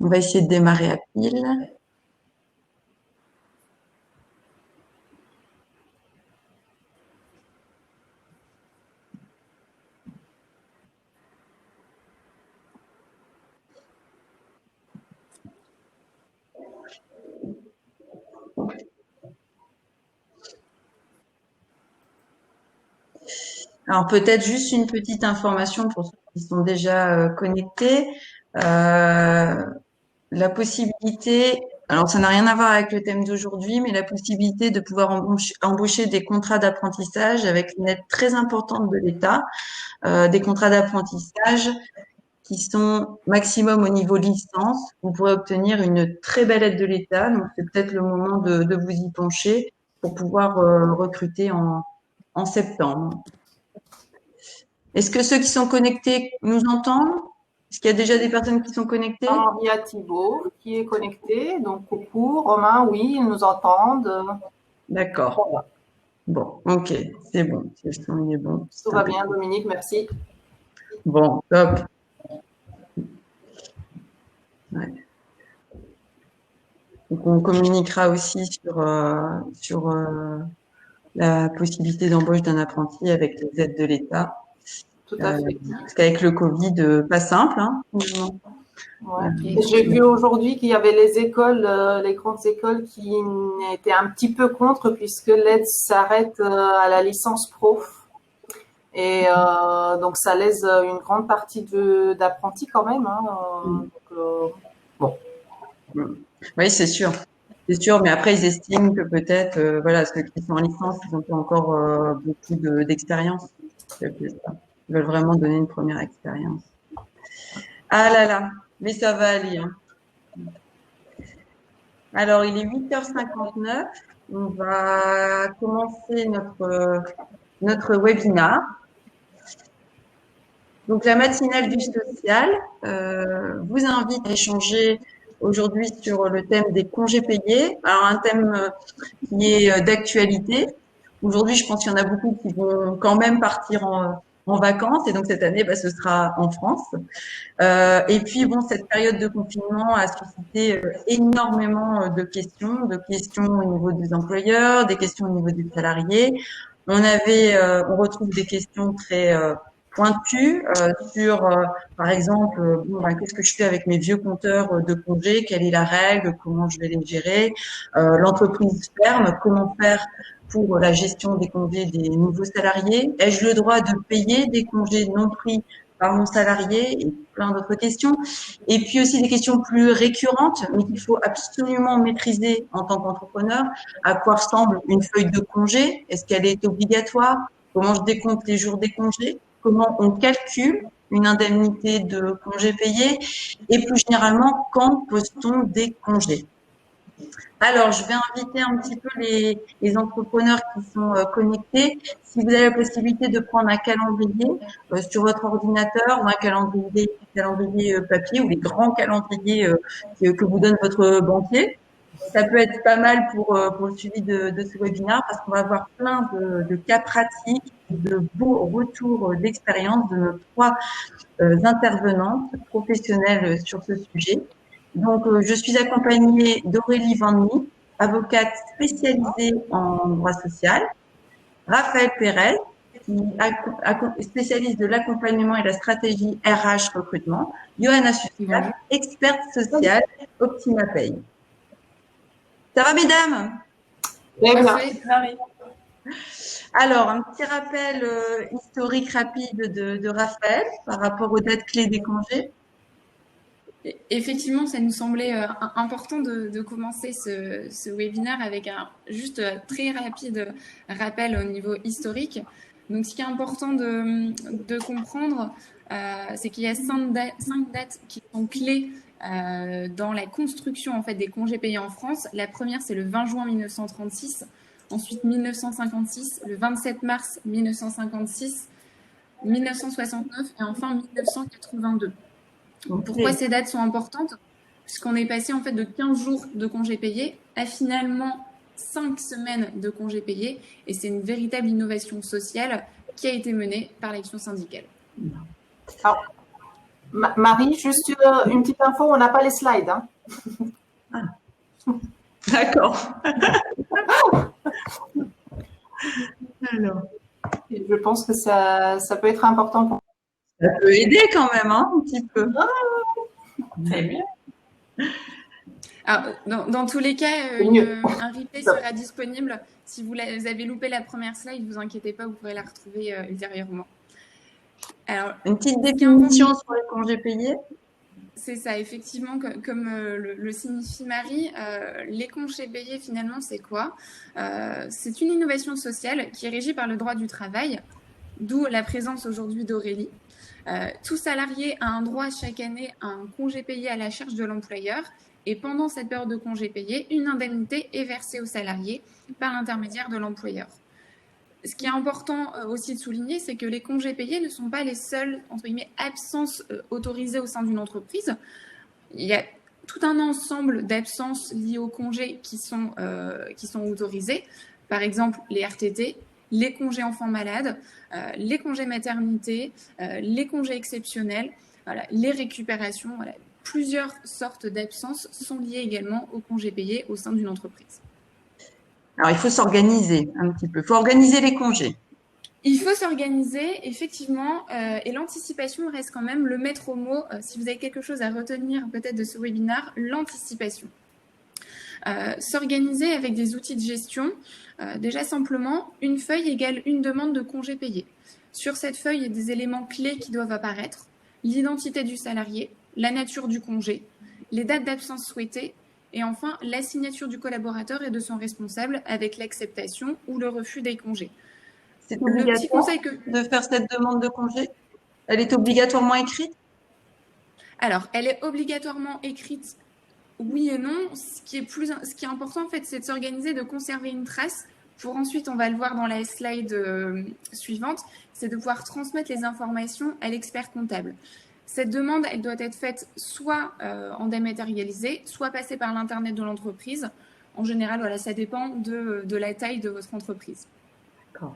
On va essayer de démarrer à pile. Alors peut-être juste une petite information pour ceux qui sont déjà connectés. La possibilité, alors ça n'a rien à voir avec le thème d'aujourd'hui, mais la possibilité de pouvoir embaucher des contrats d'apprentissage avec une aide très importante de l'État, des contrats d'apprentissage qui sont maximum au niveau licence. Vous pourrez obtenir une très belle aide de l'État, donc c'est peut-être le moment de vous y pencher pour pouvoir recruter en septembre. Est-ce que ceux qui sont connectés nous entendent? Est-ce qu'il y a déjà des personnes qui sont connectées? Il y a Thibaut qui est connecté. Donc, coucou. Romain, oui, ils nous entendent. D'accord. Voilà. Bon, ok, c'est bon. Si le son est bon. Tout va bien, Dominique, merci. Bon, top. Ouais. Donc, on communiquera aussi sur la possibilité d'embauche d'un apprenti avec les aides de l'État. Tout à fait. Parce qu'avec le Covid, pas simple. Hein. Ouais. J'ai vu aujourd'hui qu'il y avait les écoles, les grandes écoles qui étaient un petit peu contre puisque l'aide s'arrête à la licence pro. Et donc, ça laisse une grande partie d'apprentis quand même. Hein. Donc, bon. Oui, c'est sûr. C'est sûr, mais après, ils estiment que peut-être, voilà, ceux qui sont en licence, ils n'ont pas encore beaucoup d'expérience. Ils veulent vraiment donner une première expérience. Ah là là, mais ça va aller. Hein. Alors, il est 8h59. On va commencer notre webinaire. Donc, la matinale du social vous invite à échanger aujourd'hui sur le thème des congés payés. Alors, un thème qui est d'actualité. Aujourd'hui, je pense qu'il y en a beaucoup qui vont quand même partir en vacances. Et donc, cette année, ce sera en France. Et puis, bon, cette période de confinement a suscité énormément de questions au niveau des employeurs, des questions au niveau des salariés. On retrouve des questions très pointues sur, par exemple, qu'est-ce que je fais avec mes vieux compteurs de congés, quelle est la règle, comment je vais les gérer, l'entreprise ferme, comment faire pour la gestion des congés des nouveaux salariés, ai-je le droit de payer des congés non pris par mon salarié et plein d'autres questions. Et puis aussi des questions plus récurrentes, mais qu'il faut absolument maîtriser en tant qu'entrepreneur. À quoi ressemble une feuille de congé? Est-ce qu'elle est obligatoire? Comment je décompte les jours des congés? Comment on calcule une indemnité de congé payé? Et plus généralement, quand pose-t-on des congés? Alors, je vais inviter un petit peu les entrepreneurs qui sont connectés. Si vous avez la possibilité de prendre un calendrier sur votre ordinateur ou un calendrier papier ou les grands calendriers que vous donne votre banquier, ça peut être pas mal pour le suivi de ce webinaire parce qu'on va avoir plein de cas pratiques, de beaux retours d'expérience de nos trois intervenantes professionnelles sur ce sujet. Donc, je suis accompagnée d'Aurélie Vanny, avocate spécialisée en droit social, Raphaël Pérez, qui est spécialiste de l'accompagnement et la stratégie RH recrutement, Johanna Sustat, experte sociale, Optima Pay. Ça va, mesdames? Parfait. Alors, un petit rappel historique rapide de Raphaël par rapport aux dates clés des congés. Effectivement, ça nous semblait important de commencer ce webinaire avec un juste très rapide rappel au niveau historique. Donc, ce qui est important de comprendre, c'est qu'il y a cinq dates qui sont clés dans la construction en fait des congés payés en France. La première, c'est le 20 juin 1936, ensuite 1956, le 27 mars 1956, 1969 et enfin 1982. Pourquoi ces dates sont importantes? Puisqu'on est passé en fait de 15 jours de congés payés à finalement 5 semaines de congés payés, et c'est une véritable innovation sociale qui a été menée par l'action syndicale. Alors, Marie, juste une petite info, on n'a pas les slides. Hein. D'accord. Alors, je pense que ça peut être important pour. Ça peut aider quand même, hein, un petit peu. C'est bien. Alors, dans tous les cas, un replay sera disponible. Si vous avez loupé la première slide, ne vous inquiétez pas, vous pourrez la retrouver ultérieurement. Alors, une petite définition sur les congés payés. C'est ça, effectivement, comme le signifie Marie, les congés payés, finalement, c'est quoi? C'est une innovation sociale qui est régie par le droit du travail, d'où la présence aujourd'hui d'Aurélie. Tout salarié a un droit chaque année à un congé payé à la charge de l'employeur. Et pendant cette période de congé payé, une indemnité est versée aux salariés par l'intermédiaire de l'employeur. Ce qui est important aussi de souligner, c'est que les congés payés ne sont pas les seules, entre guillemets, absences autorisées au sein d'une entreprise. Il y a tout un ensemble d'absences liées aux congés qui sont autorisées. Par exemple, les RTT, les congés enfants malades, les congés maternité, les congés exceptionnels, voilà, les récupérations. Voilà. Plusieurs sortes d'absences sont liées également aux congés payés au sein d'une entreprise. Alors, il faut s'organiser un petit peu. Il faut organiser les congés. Il faut s'organiser, effectivement, et l'anticipation reste quand même le maître mot. Si vous avez quelque chose à retenir peut-être de ce webinaire, l'anticipation. S'organiser avec des outils de gestion. Déjà simplement, une feuille égale une demande de congé payé. Sur cette feuille, il y a des éléments clés qui doivent apparaître. L'identité du salarié, la nature du congé, les dates d'absence souhaitées, et enfin, la signature du collaborateur et de son responsable avec l'acceptation ou le refus des congés. C'est obligatoire de faire cette demande de congé? Elle est obligatoirement écrite? Alors, elle est obligatoirement écrite, oui et non. Ce qui est important, en fait, c'est de s'organiser, de conserver une trace pour ensuite, on va le voir dans la slide suivante, c'est de pouvoir transmettre les informations à l'expert comptable. Cette demande, elle doit être faite soit en dématérialisé, soit passée par l'Internet de l'entreprise. En général, voilà, ça dépend de la taille de votre entreprise. D'accord.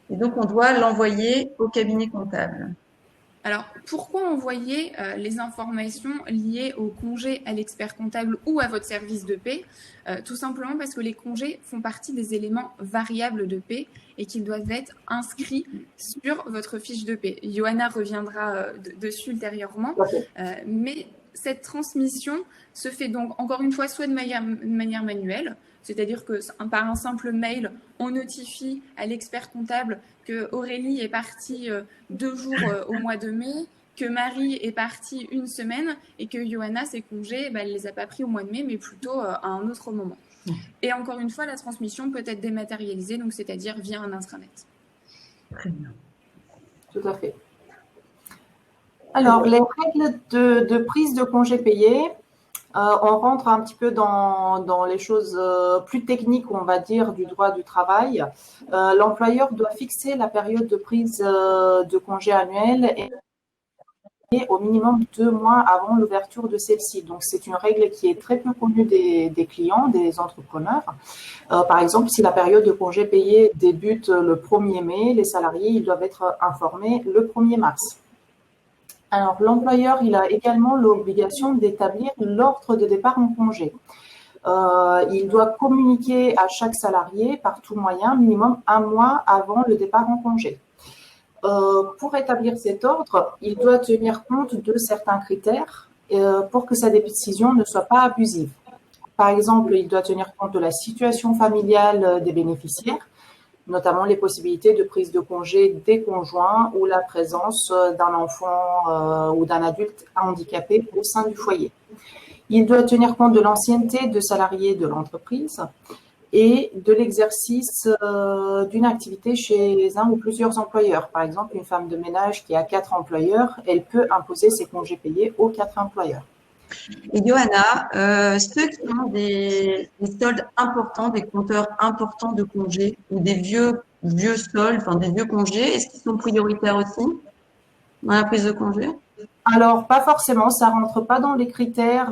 Et donc, on doit l'envoyer au cabinet comptable. Alors, pourquoi envoyer les informations liées au congé à l'expert comptable ou à votre service de paie? Tout simplement parce que les congés font partie des éléments variables de paie et qu'ils doivent être inscrits sur votre fiche de paie. Johanna reviendra dessus ultérieurement, mais cette transmission se fait donc encore une fois soit de manière manuelle, c'est-à-dire que par un simple mail, on notifie à l'expert comptable que Aurélie est partie 2 jours au mois de mai, que Marie est partie 1 semaine et que Johanna, ses congés, elle ne les a pas pris au mois de mai, mais plutôt à un autre moment. Et encore une fois, la transmission peut être dématérialisée, donc c'est-à-dire via un intranet. Très bien. Tout à fait. Alors, les règles de prise de congés payés, on rentre un petit peu dans les choses plus techniques, on va dire, du droit du travail. L'employeur doit fixer la période de prise de congé annuel et au minimum 2 mois avant l'ouverture de celle-ci. Donc, c'est une règle qui est très peu connue des clients, des entrepreneurs. Par exemple, si la période de congé payé débute le 1er mai, les salariés ils doivent être informés le 1er mars. Alors, l'employeur, il a également l'obligation d'établir l'ordre de départ en congé. Il doit communiquer à chaque salarié par tout moyen, minimum 1 mois avant le départ en congé. Pour établir cet ordre, il doit tenir compte de certains critères pour que sa décision ne soit pas abusive. Par exemple, il doit tenir compte de la situation familiale des bénéficiaires, notamment les possibilités de prise de congé des conjoints ou la présence d'un enfant ou d'un adulte handicapé au sein du foyer. Il doit tenir compte de l'ancienneté de salariés de l'entreprise et de l'exercice d'une activité chez un ou plusieurs employeurs. Par exemple, une femme de ménage qui a 4 employeurs, elle peut imposer ses congés payés aux 4 employeurs. Et Johanna, ceux qui ont des soldes importants, des compteurs importants de congés ou des vieux soldes, enfin des vieux congés, est-ce qu'ils sont prioritaires aussi dans la prise de congé? Alors, pas forcément, ça rentre pas dans les critères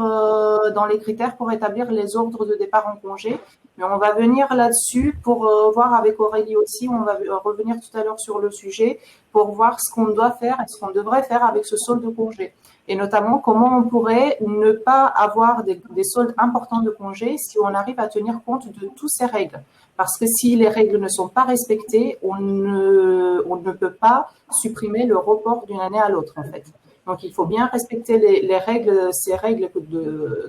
pour établir les ordres de départ en congé, Mais on va venir là-dessus pour voir avec Aurélie aussi, on va revenir tout à l'heure sur le sujet pour voir ce qu'on doit faire et ce qu'on devrait faire avec ce solde de congé. Et notamment, comment on pourrait ne pas avoir des soldes importants de congé si on arrive à tenir compte de toutes ces règles. Parce que si les règles ne sont pas respectées, on ne peut pas supprimer le report d'une année à l'autre, en fait. Donc, il faut bien respecter les règles, ces règles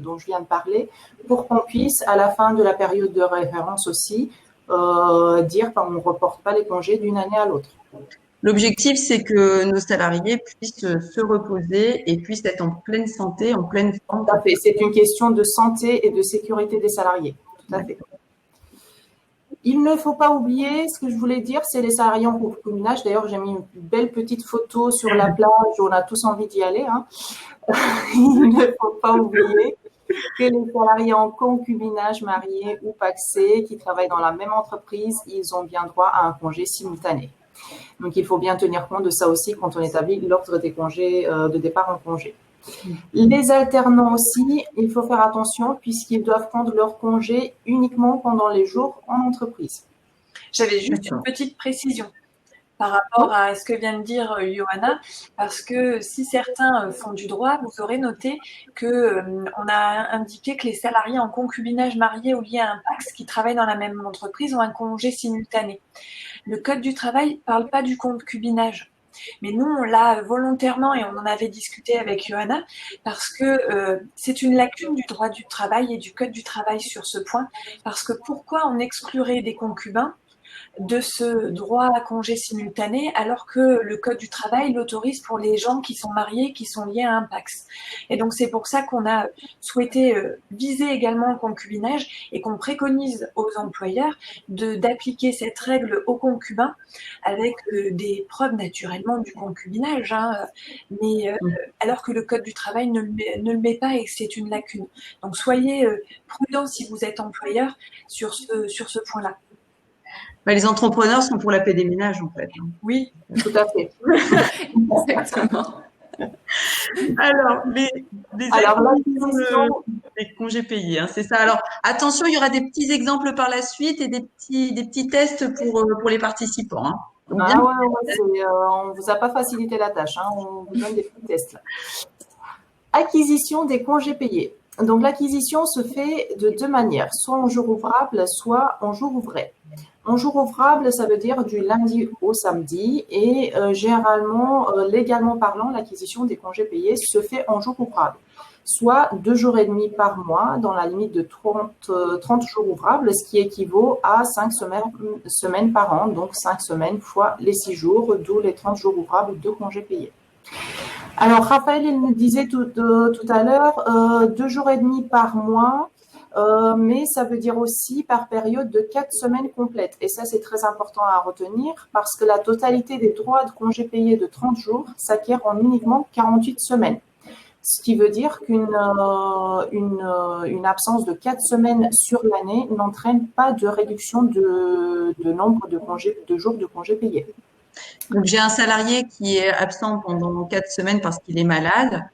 dont je viens de parler, pour qu'on puisse, à la fin de la période de référence aussi, dire qu'on ne reporte pas les congés d'une année à l'autre. L'objectif, c'est que nos salariés puissent se reposer et puissent être en pleine santé, en pleine forme. Tout à fait. C'est une question de santé et de sécurité des salariés. Tout à fait. Il ne faut pas oublier, ce que je voulais dire, c'est les salariés en concubinage. D'ailleurs, j'ai mis une belle petite photo sur la plage où on a tous envie d'y aller. Hein. Il ne faut pas oublier que les salariés en concubinage, mariés ou pacsés, qui travaillent dans la même entreprise, ils ont bien droit à un congé simultané. Donc, il faut bien tenir compte de ça aussi quand on établit l'ordre des congés de départ en congé. Les alternants aussi, il faut faire attention puisqu'ils doivent prendre leur congé uniquement pendant les jours en entreprise. J'avais juste une petite précision par rapport à ce que vient de dire Johanna, parce que si certains font du droit, vous aurez noté qu'on a indiqué que les salariés en concubinage mariés ou liés à un PACS qui travaillent dans la même entreprise ont un congé simultané. Le Code du travail ne parle pas du concubinage. Mais nous, on l'a volontairement et on en avait discuté avec Johanna parce que c'est une lacune du droit du travail et du Code du travail sur ce point. Parce que pourquoi on exclurait des concubins de ce droit à congé simultané alors que le Code du travail l'autorise pour les gens qui sont mariés, qui sont liés à un PACS. Et donc c'est pour ça qu'on a souhaité viser également le concubinage et qu'on préconise aux employeurs d'appliquer cette règle aux concubins avec des preuves naturellement du concubinage, hein, mais alors que le Code du travail ne le met pas et que c'est une lacune. Donc soyez prudents si vous êtes employeur sur ce point-là. Les entrepreneurs sont pour la paix des ménages, en fait. Oui, tout à fait. Exactement. Alors, les congés payés, hein, c'est ça. Alors, attention, il y aura des petits exemples par la suite et des petits tests pour les participants. Hein. Donc, on vous a pas facilité la tâche, hein, on vous donne des petits tests. Là. Acquisition des congés payés. Donc, l'acquisition se fait de deux manières, soit en jour ouvrable, soit en jour ouvré. En jour ouvrable, ça veut dire du lundi au samedi et généralement, légalement parlant, l'acquisition des congés payés se fait en jour ouvrable, soit 2 jours et demi par mois dans la limite de 30 jours ouvrables, ce qui équivaut à 5 semaines par an, donc 5 semaines fois les 6 jours, d'où les 30 jours ouvrables de congés payés. Alors, Raphaël, il nous disait tout à l'heure, 2 jours et demi par mois, mais ça veut dire aussi par période de 4 semaines complètes. Et ça, c'est très important à retenir parce que la totalité des droits de congés payés de 30 jours s'acquiert en uniquement 48 semaines. Ce qui veut dire qu'une absence de 4 semaines sur l'année n'entraîne pas de réduction de nombre de jours de congés payés. Donc, j'ai un salarié qui est absent pendant 4 semaines parce qu'il est malade.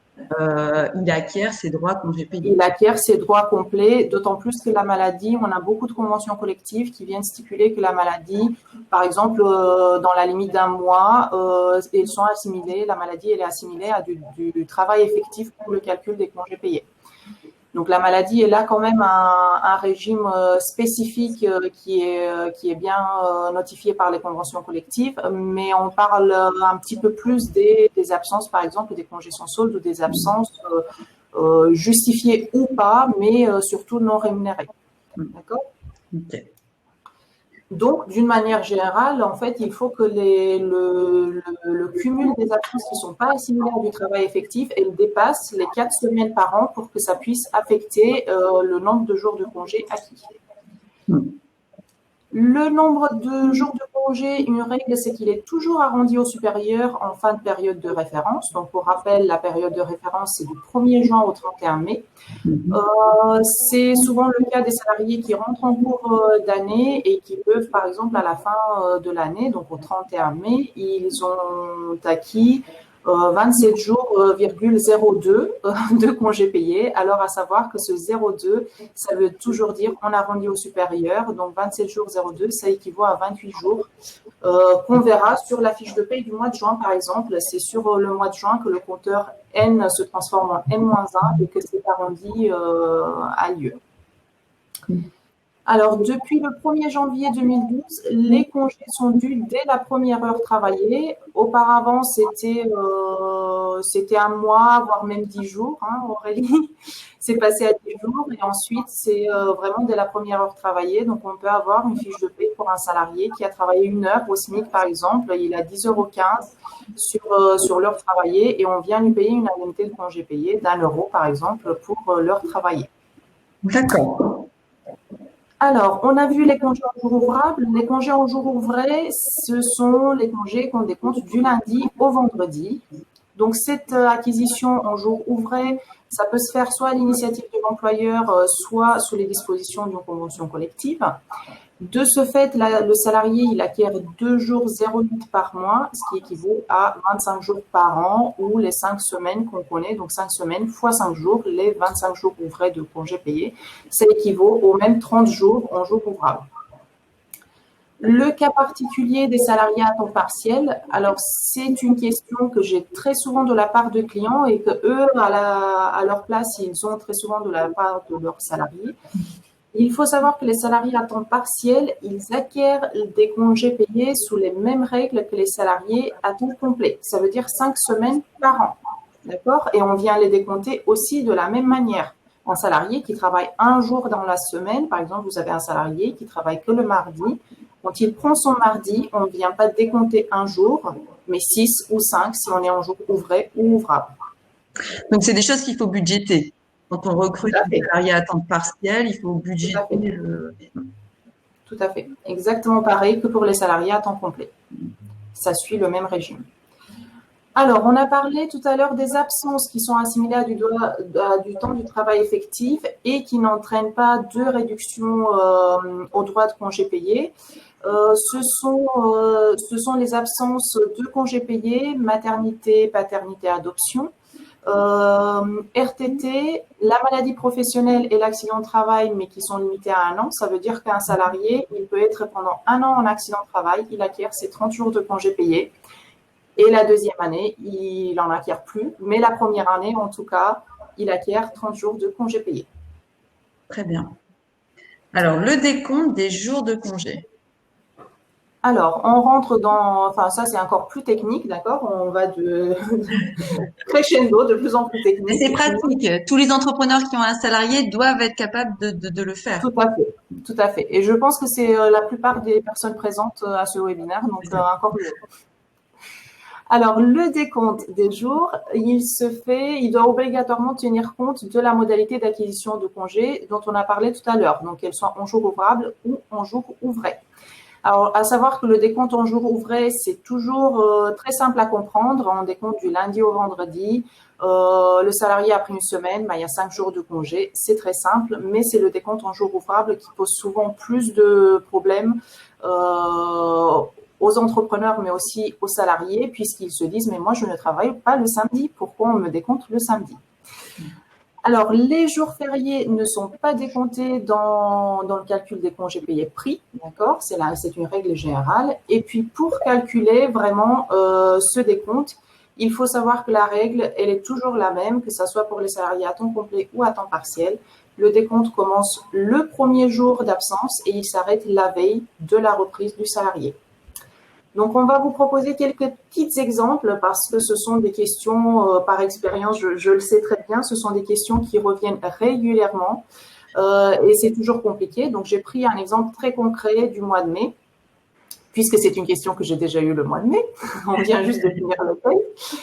Il acquiert ses droits congés payés. Il acquiert ses droits complets, d'autant plus que la maladie, on a beaucoup de conventions collectives qui viennent stipuler que la maladie, par exemple, dans la limite d'un mois, elles sont assimilées, la maladie elle est assimilée à du travail effectif pour le calcul des congés payés. Donc la maladie est là quand même un régime spécifique qui est bien notifié par les conventions collectives, mais on parle un petit peu plus des absences, par exemple, des congés sans solde ou des absences justifiées ou pas, mais surtout non rémunérées. D'accord ? Okay. Donc, d'une manière générale, en fait, il faut que le cumul des absences qui ne sont pas assimilées à du travail effectif, elles dépassent les 4 semaines par an pour que ça puisse affecter le nombre de jours de congé acquis. Le nombre de jours de congé, une règle, c'est qu'il est toujours arrondi au supérieur en fin de période de référence. Donc, pour rappel, la période de référence, c'est du 1er juin au 31 mai. C'est souvent le cas des salariés qui rentrent en cours d'année et qui peuvent, par exemple, à la fin de l'année, donc au 31 mai, ils ont acquis 27 jours,02 de congés payés. Alors, à savoir que ce 0,2, ça veut toujours dire on arrondit au supérieur. Donc, 27 jours 0,2, ça équivaut à 28 jours qu'on verra sur la fiche de paye du mois de juin, par exemple. C'est sur le mois de juin que le compteur N se transforme en N-1 et que cet arrondi a lieu. Alors, depuis le 1er janvier 2012, les congés sont dus dès la première heure travaillée. Auparavant, c'était un mois, voire même 10 jours, Aurélie. C'est passé à 10 jours et ensuite, c'est vraiment dès la première heure travaillée. Donc, on peut avoir une fiche de paie pour un salarié qui a travaillé 1 heure au SMIC, par exemple. Il a 10,15 € sur l'heure travaillée et on vient lui payer une indemnité de congé payé d'1 €, par exemple, pour l'heure travaillée. D'accord. Alors, on a vu les congés en jour ouvrable. Les congés en jour ouvré, ce sont les congés qu'on décompte du lundi au vendredi. Donc, cette acquisition en jour ouvré, ça peut se faire soit à l'initiative de l'employeur, soit sous les dispositions d'une convention collective. De ce fait, le salarié, il acquiert 2 jours 0,8 par mois, ce qui équivaut à 25 jours par an ou les 5 semaines qu'on connaît. Donc, 5 semaines fois 5 jours, les 25 jours ouvrés de congés payés, ça équivaut aux mêmes 30 jours en jours ouvrables. Le cas particulier des salariés à temps partiel, alors c'est une question que j'ai très souvent de la part de clients et que eux, à leur place, ils ont très souvent de la part de leurs salariés. Il faut savoir que les salariés à temps partiel, ils acquièrent des congés payés sous les mêmes règles que les salariés à temps complet. Ça veut dire 5 semaines par an. D'accord? Et on vient les décompter aussi de la même manière. Un salarié qui travaille 1 jour dans la semaine, par exemple, vous avez un salarié qui travaille que le mardi. Quand il prend son mardi, on ne vient pas décompter 1 jour, mais 6 ou 5 si on est en jour ouvré ou ouvrable. Donc, c'est des choses qu'il faut budgéter. Quand on recrute des salariés à temps partiel, il faut budgéter le… Tout à fait. Exactement pareil que pour les salariés à temps complet. Ça suit le même régime. Alors, on a parlé tout à l'heure des absences qui sont assimilées à du temps du travail effectif et qui n'entraînent pas de réduction au droit de congé payé. Ce sont les absences de congés payés, maternité, paternité, adoption. RTT, la maladie professionnelle et l'accident de travail, mais qui sont limités à 1 an. Ça veut dire qu'un salarié, il peut être pendant 1 an en accident de travail, il acquiert ses 30 jours de congés payés. Et la deuxième année, il n'en acquiert plus. Mais la première année, en tout cas, il acquiert 30 jours de congés payés. Très bien. Alors, le décompte des jours de congé. Alors, on rentre dans… Enfin, ça, c'est encore plus technique, d'accord? On va de crescendo, de plus en plus technique. Mais c'est pratique. Tous les entrepreneurs qui ont un salarié doivent être capables de le faire. Tout à fait. Tout à fait. Et je pense que c'est la plupart des personnes présentes à ce webinaire, donc encore mieux. Alors, le décompte des jours, il doit obligatoirement tenir compte de la modalité d'acquisition de congés dont on a parlé tout à l'heure, donc qu'elle soit en jour ouvrable ou en jour ouvré. Alors, à savoir que le décompte en jour ouvré, c'est toujours très simple à comprendre. On décompte du lundi au vendredi. Le salarié a pris 1 semaine, il y a 5 jours de congé. C'est très simple, mais c'est le décompte en jour ouvrable qui pose souvent plus de problèmes aux entrepreneurs, mais aussi aux salariés, puisqu'ils se disent « mais moi, je ne travaille pas le samedi, pourquoi on me décompte le samedi ?» Alors, les jours fériés ne sont pas décomptés dans le calcul des congés payés pris, d'accord? C'est une règle générale. Et puis, pour calculer vraiment ce décompte, il faut savoir que la règle, elle est toujours la même, que ce soit pour les salariés à temps complet ou à temps partiel. Le décompte commence le premier jour d'absence et il s'arrête la veille de la reprise du salarié. Donc, on va vous proposer quelques petits exemples parce que ce sont des questions, par expérience, je le sais très bien, ce sont des questions qui reviennent régulièrement et c'est toujours compliqué. Donc, j'ai pris un exemple très concret du mois de mai, puisque c'est une question que j'ai déjà eue le mois de mai. On vient juste de finir le texte.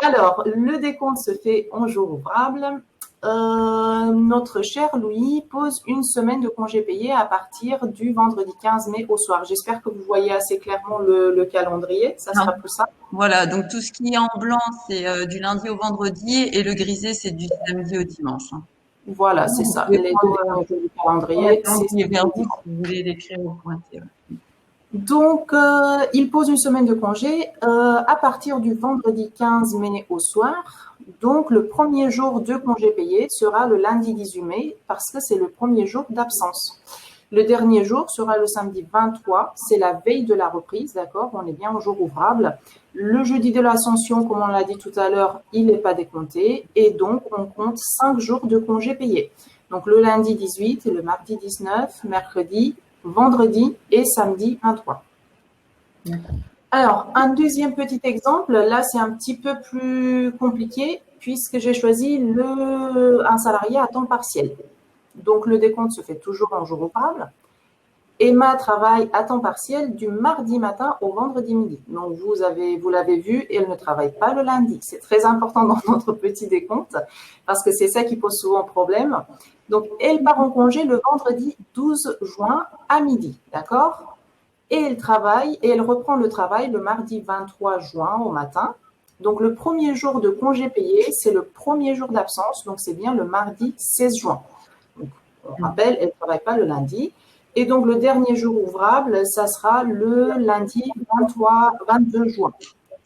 Alors, le décompte se fait en jour ouvrable. Notre cher Louis pose 1 semaine de congé payé à partir du vendredi 15 mai au soir. J'espère que vous voyez assez clairement le calendrier. Ça sera plus simple. Voilà, donc tout ce qui est en blanc, c'est du lundi au vendredi et le grisé, c'est du samedi au dimanche. Voilà, c'est ça. Les deux du calendrier. C'est vers vous si vous voulez l'écrire au pointé. Donc, il pose une semaine de congé à partir du vendredi 15 mai au soir. Donc, le premier jour de congé payé sera le lundi 18 mai parce que c'est le premier jour d'absence. Le dernier jour sera le samedi 23, c'est la veille de la reprise, d'accord? On est bien au jour ouvrable. Le jeudi de l'Ascension, comme on l'a dit tout à l'heure, il n'est pas décompté et donc on compte 5 jours de congé payé. Donc, le lundi 18, le mardi 19, mercredi, vendredi et samedi 23. Alors, un deuxième petit exemple, là c'est un petit peu plus compliqué puisque j'ai choisi un salarié à temps partiel. Donc, le décompte se fait toujours en jour ouvrable. Emma travaille à temps partiel du mardi matin au vendredi midi. Donc, vous l'avez vu, elle ne travaille pas le lundi. C'est très important dans notre petit décompte parce que c'est ça qui pose souvent problème. Donc, elle part en congé le vendredi 12 juin à midi, d'accord? Et elle reprend le travail le mardi 23 juin au matin. Donc, le premier jour de congé payé, c'est le premier jour d'absence, donc c'est bien le mardi 16 juin. Donc, on rappelle, elle ne travaille pas le lundi. Et donc, le dernier jour ouvrable, ça sera le lundi 22 juin.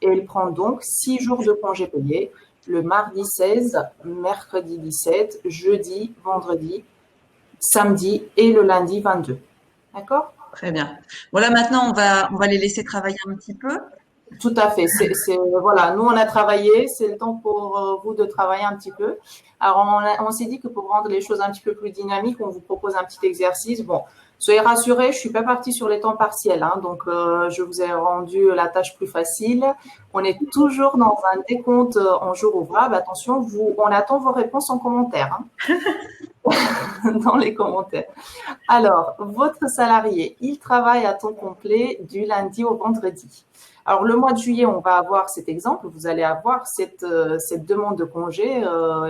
Et elle prend donc 6 jours de congé payé, le mardi 16, mercredi 17, jeudi, vendredi, samedi et le lundi 22. D'accord? Très bien. Voilà, maintenant, on va les laisser travailler un petit peu. Tout à fait. Voilà, nous, on a travaillé. C'est le temps pour vous de travailler un petit peu. Alors, on s'est dit que pour rendre les choses un petit peu plus dynamiques, on vous propose un petit exercice. Bon, soyez rassurés, je suis pas partie sur les temps partiels, hein, donc je vous ai rendu la tâche plus facile. On est toujours dans un décompte en jour ouvrable. Attention, on attend vos réponses en commentaire. Hein. Dans les commentaires. Alors, votre salarié, il travaille à temps complet du lundi au vendredi. Alors, le mois de juillet, on va avoir cet exemple. Vous allez avoir cette demande de congé.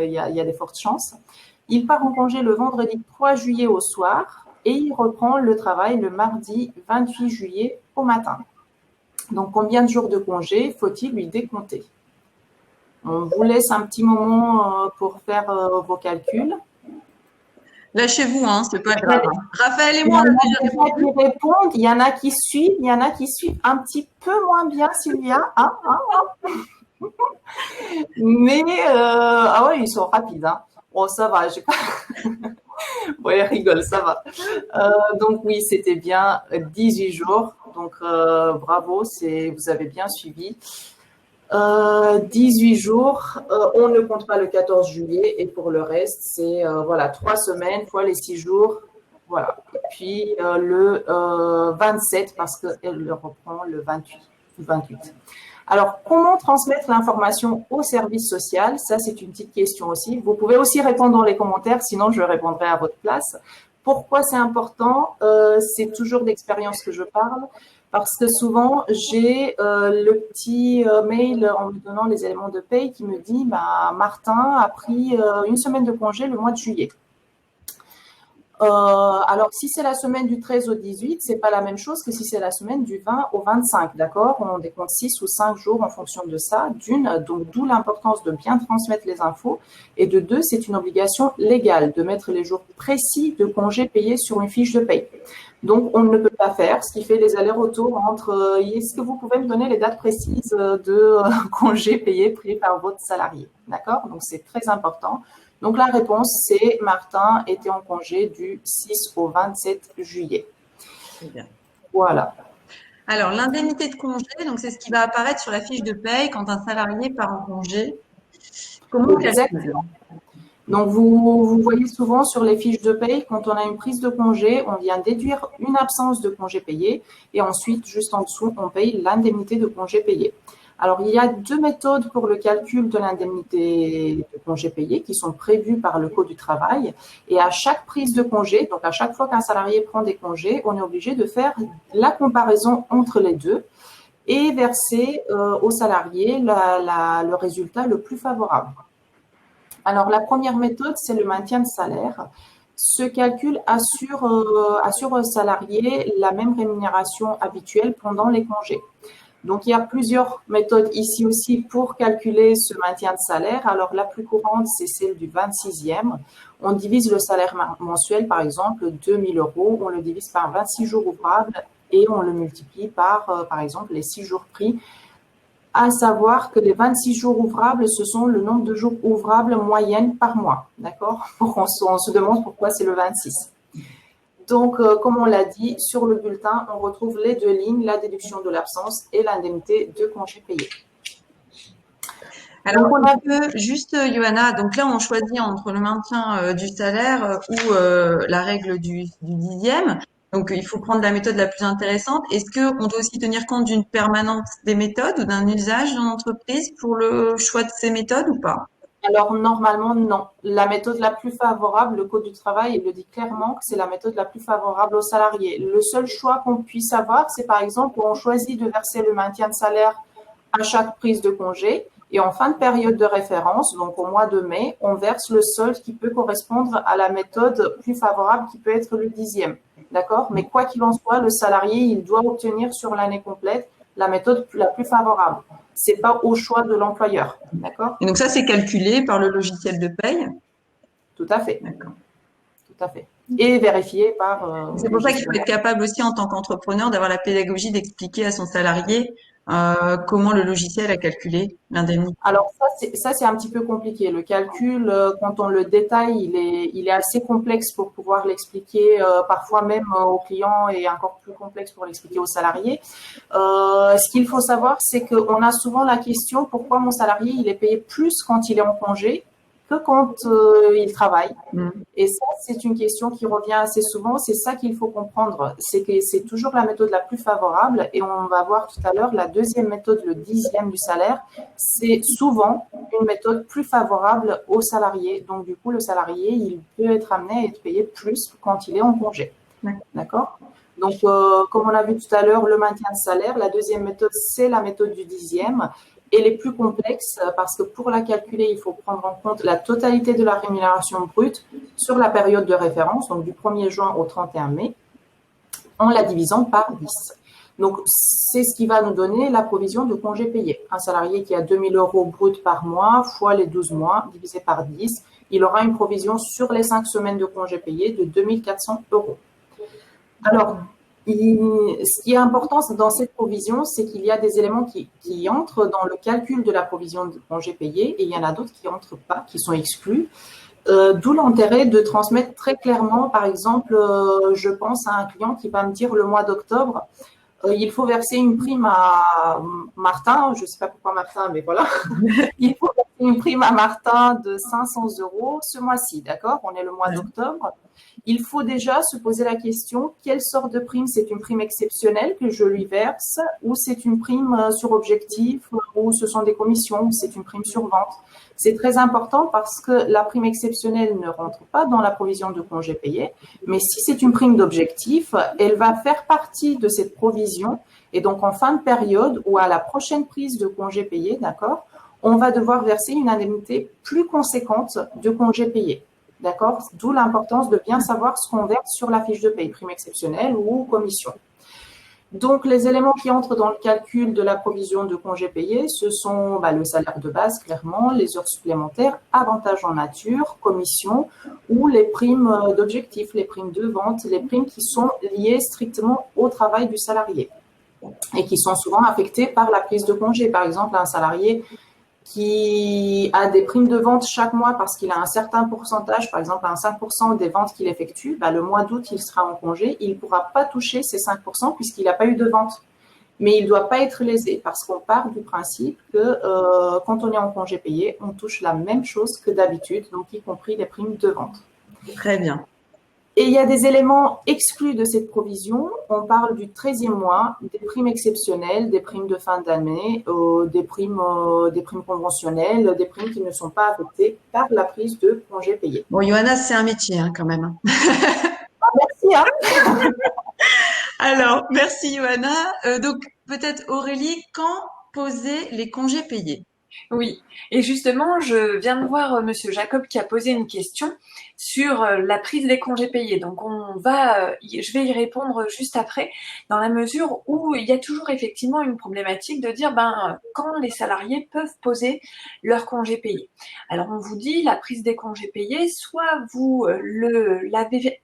Il y a des fortes chances. Il part en congé le vendredi 3 juillet au soir et il reprend le travail le mardi 28 juillet au matin. Donc, combien de jours de congé faut-il lui décompter? On vous laisse un petit moment pour faire vos calculs. Lâchez-vous, hein, c'est pas grave. Raphaël et moi, on a déjà répondu. Il y en a qui suivent, un petit peu moins bien, Sylvia. Mais ah ouais, ils sont rapides. Hein. Bon, ça va. Ouais, elle rigole, ça va. Donc oui, c'était bien 18 jours. Donc bravo, vous avez bien suivi. 18 jours, on ne compte pas le 14 juillet et pour le reste, c'est 3 semaines fois les 6 jours. Voilà. Et puis le 27 parce qu'elle le reprend le 28. Alors, comment transmettre l'information au service social? Ça, c'est une petite question aussi. Vous pouvez aussi répondre dans les commentaires, sinon je répondrai à votre place. Pourquoi c'est important? C'est toujours d'expérience que je parle. Parce que souvent, j'ai le petit mail en me donnant les éléments de paye qui me dit Martin a pris une semaine de congé le mois de juillet. Alors, si c'est la semaine du 13 au 18, c'est pas la même chose que si c'est la semaine du 20 au 25, d'accord? On décompte 6 ou 5 jours en fonction de ça. Donc d'où l'importance de bien transmettre les infos. Et de deux, c'est une obligation légale de mettre les jours précis de congé payés sur une fiche de paye. Donc, on ne peut pas faire, ce qui fait les allers-retours entre est-ce que vous pouvez me donner les dates précises de congés payés pris par votre salarié, d'accord? Donc, c'est très important. Donc, la réponse, c'est Martin était en congé du 6 au 27 juillet. Très bien. Voilà. Alors, l'indemnité de congé, donc c'est ce qui va apparaître sur la fiche de paye quand un salarié part en congé. Comment calculer? Donc, vous voyez souvent sur les fiches de paye, quand on a une prise de congé, on vient déduire une absence de congé payé et ensuite, juste en dessous, on paye l'indemnité de congé payé. Alors, il y a deux méthodes pour le calcul de l'indemnité de congé payé qui sont prévues par le Code du travail. Et à chaque prise de congé, donc à chaque fois qu'un salarié prend des congés, on est obligé de faire la comparaison entre les deux et verser au salarié le résultat le plus favorable. Alors, la première méthode, c'est le maintien de salaire. Ce calcul assure au salarié la même rémunération habituelle pendant les congés. Donc, il y a plusieurs méthodes ici aussi pour calculer ce maintien de salaire. Alors, la plus courante, c'est celle du 26e. On divise le salaire mensuel, par exemple, 2 000 €. On le divise par 26 jours ouvrables et on le multiplie par exemple, les 6 jours pris, à savoir que les 26 jours ouvrables, ce sont le nombre de jours ouvrables moyenne par mois, d'accord? On se demande pourquoi c'est le 26. Donc, comme on l'a dit, sur le bulletin, on retrouve les 2 lignes, la déduction de l'absence et l'indemnité de congé payé. Alors, on a juste, Johanna, donc là, on choisit entre le maintien du salaire ou la règle du dixième. Donc, il faut prendre la méthode la plus intéressante. Est-ce qu'on doit aussi tenir compte d'une permanence des méthodes ou d'un usage dans l'entreprise pour le choix de ces méthodes ou pas? Alors, normalement, non. La méthode la plus favorable, le Code du travail, il le dit clairement que c'est la méthode la plus favorable aux salariés. Le seul choix qu'on puisse avoir, c'est par exemple, on choisit de verser le maintien de salaire à chaque prise de congé. Et en fin de période de référence, donc au mois de mai, on verse le solde qui peut correspondre à la méthode plus favorable qui peut être le dixième. D'accord? Mais quoi qu'il en soit, le salarié, il doit obtenir sur l'année complète la méthode la plus favorable. C'est pas au choix de l'employeur. D'accord? Et donc ça, c'est calculé par le logiciel de paye? Tout à fait. D'accord. Tout à fait. Et vérifié par… c'est pour ça qu'il faut être capable aussi en tant qu'entrepreneur d'avoir la pédagogie d'expliquer à son salarié comment le logiciel a calculé l'indemnité. Alors ça c'est un petit peu compliqué. Le calcul, quand on le détaille, il est assez complexe pour pouvoir l'expliquer, parfois même aux clients, et encore plus complexe pour l'expliquer aux salariés. Ce qu'il faut savoir, c'est qu'on a souvent la question pourquoi mon salarié il est payé plus quand il est en congé que quand il travaille. Et ça, c'est une question qui revient assez souvent. C'est ça qu'il faut comprendre. C'est que c'est toujours la méthode la plus favorable. Et on va voir tout à l'heure, la deuxième méthode, le dixième du salaire, c'est souvent une méthode plus favorable aux salariés. Donc, du coup, le salarié, il peut être amené à être payé plus quand il est en congé. D'accord ? Donc, comme on a vu tout à l'heure, le maintien de salaire, la deuxième méthode, c'est la méthode du dixième. Elle est plus complexe parce que pour la calculer, il faut prendre en compte la totalité de la rémunération brute sur la période de référence, donc du 1er juin au 31 mai, en la divisant par 10. Donc, c'est ce qui va nous donner la provision de congé payé. Un salarié qui a 2 000 € brut par mois, fois les 12 mois, divisé par 10, il aura une provision sur les 5 semaines de congé payé de 2 400 €. Alors, ce qui est important dans cette provision, c'est qu'il y a des éléments qui entrent dans le calcul de la provision de congé payé et il y en a d'autres qui n'entrent pas, qui sont exclus. D'où l'intérêt de transmettre très clairement, par exemple, je pense à un client qui va me dire le mois d'octobre, il faut verser une prime à Martin, je ne sais pas pourquoi Martin, mais voilà, il faut verser une prime à Martin de 500 € ce mois-ci, d'accord? On est le mois d'octobre. Il faut déjà se poser la question, quelle sorte de prime? C'est une prime exceptionnelle que je lui verse ou c'est une prime sur objectif ou ce sont des commissions ou c'est une prime sur vente? C'est très important parce que la prime exceptionnelle ne rentre pas dans la provision de congé payé, mais si c'est une prime d'objectif, elle va faire partie de cette provision et donc en fin de période ou à la prochaine prise de congé payé, d'accord, on va devoir verser une indemnité plus conséquente de congé payé. D'accord? D'où l'importance de bien savoir ce qu'on verse sur la fiche de paye, prime exceptionnelle ou commission. Donc, les éléments qui entrent dans le calcul de la provision de congé payé, ce sont le salaire de base, clairement, les heures supplémentaires, avantages en nature, commission ou les primes d'objectif, les primes de vente, les primes qui sont liées strictement au travail du salarié et qui sont souvent affectées par la prise de congé. Par exemple, un salarié qui a des primes de vente chaque mois parce qu'il a un certain pourcentage, par exemple un 5% des ventes qu'il effectue, le mois d'août, il sera en congé, il ne pourra pas toucher ces 5% puisqu'il n'a pas eu de vente. Mais il ne doit pas être lésé parce qu'on part du principe que quand on est en congé payé, on touche la même chose que d'habitude, donc y compris les primes de vente. Très bien. Et il y a des éléments exclus de cette provision. On parle du 13e mois, des primes exceptionnelles, des primes de fin d'année, des primes conventionnelles, des primes qui ne sont pas affectées par la prise de congé payé. Bon, Johanna, c'est un métier quand même. Merci. Alors, merci Johanna. Donc, peut-être Aurélie, quand poser les congés payés? Oui, et justement, je viens de voir Monsieur Jacob qui a posé une question sur la prise des congés payés. Donc, je vais y répondre juste après, dans la mesure où il y a toujours effectivement une problématique de dire, quand les salariés peuvent poser leurs congés payés. Alors, on vous dit, la prise des congés payés, soit vous l'avez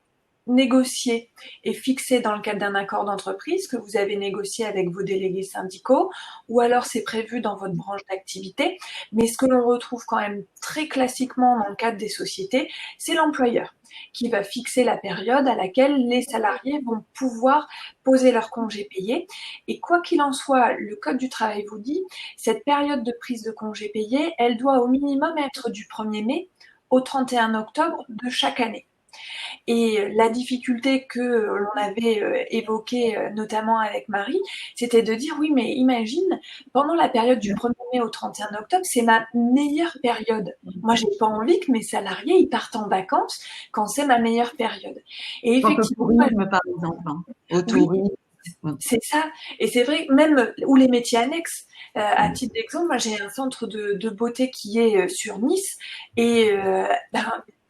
négocié et fixé dans le cadre d'un accord d'entreprise que vous avez négocié avec vos délégués syndicaux, ou alors c'est prévu dans votre branche d'activité. Mais ce que l'on retrouve quand même très classiquement dans le cadre des sociétés, c'est l'employeur qui va fixer la période à laquelle les salariés vont pouvoir poser leur congé payé. Et quoi qu'il en soit, le Code du travail vous dit, cette période de prise de congé payé, elle doit au minimum être du 1er mai au 31 octobre de chaque année. Et la difficulté que l'on avait évoquée notamment avec Marie, c'était de dire oui, mais imagine, pendant la période du 1er mai au 31 octobre, c'est ma meilleure période. Moi, j'ai pas envie que mes salariés ils partent en vacances quand c'est ma meilleure période. Et effectivement, au tourisme, par exemple, hein. Au tourisme. C'est ça. Et c'est vrai, même ou les métiers annexes. À titre d'exemple, moi j'ai un centre de beauté qui est sur Nice et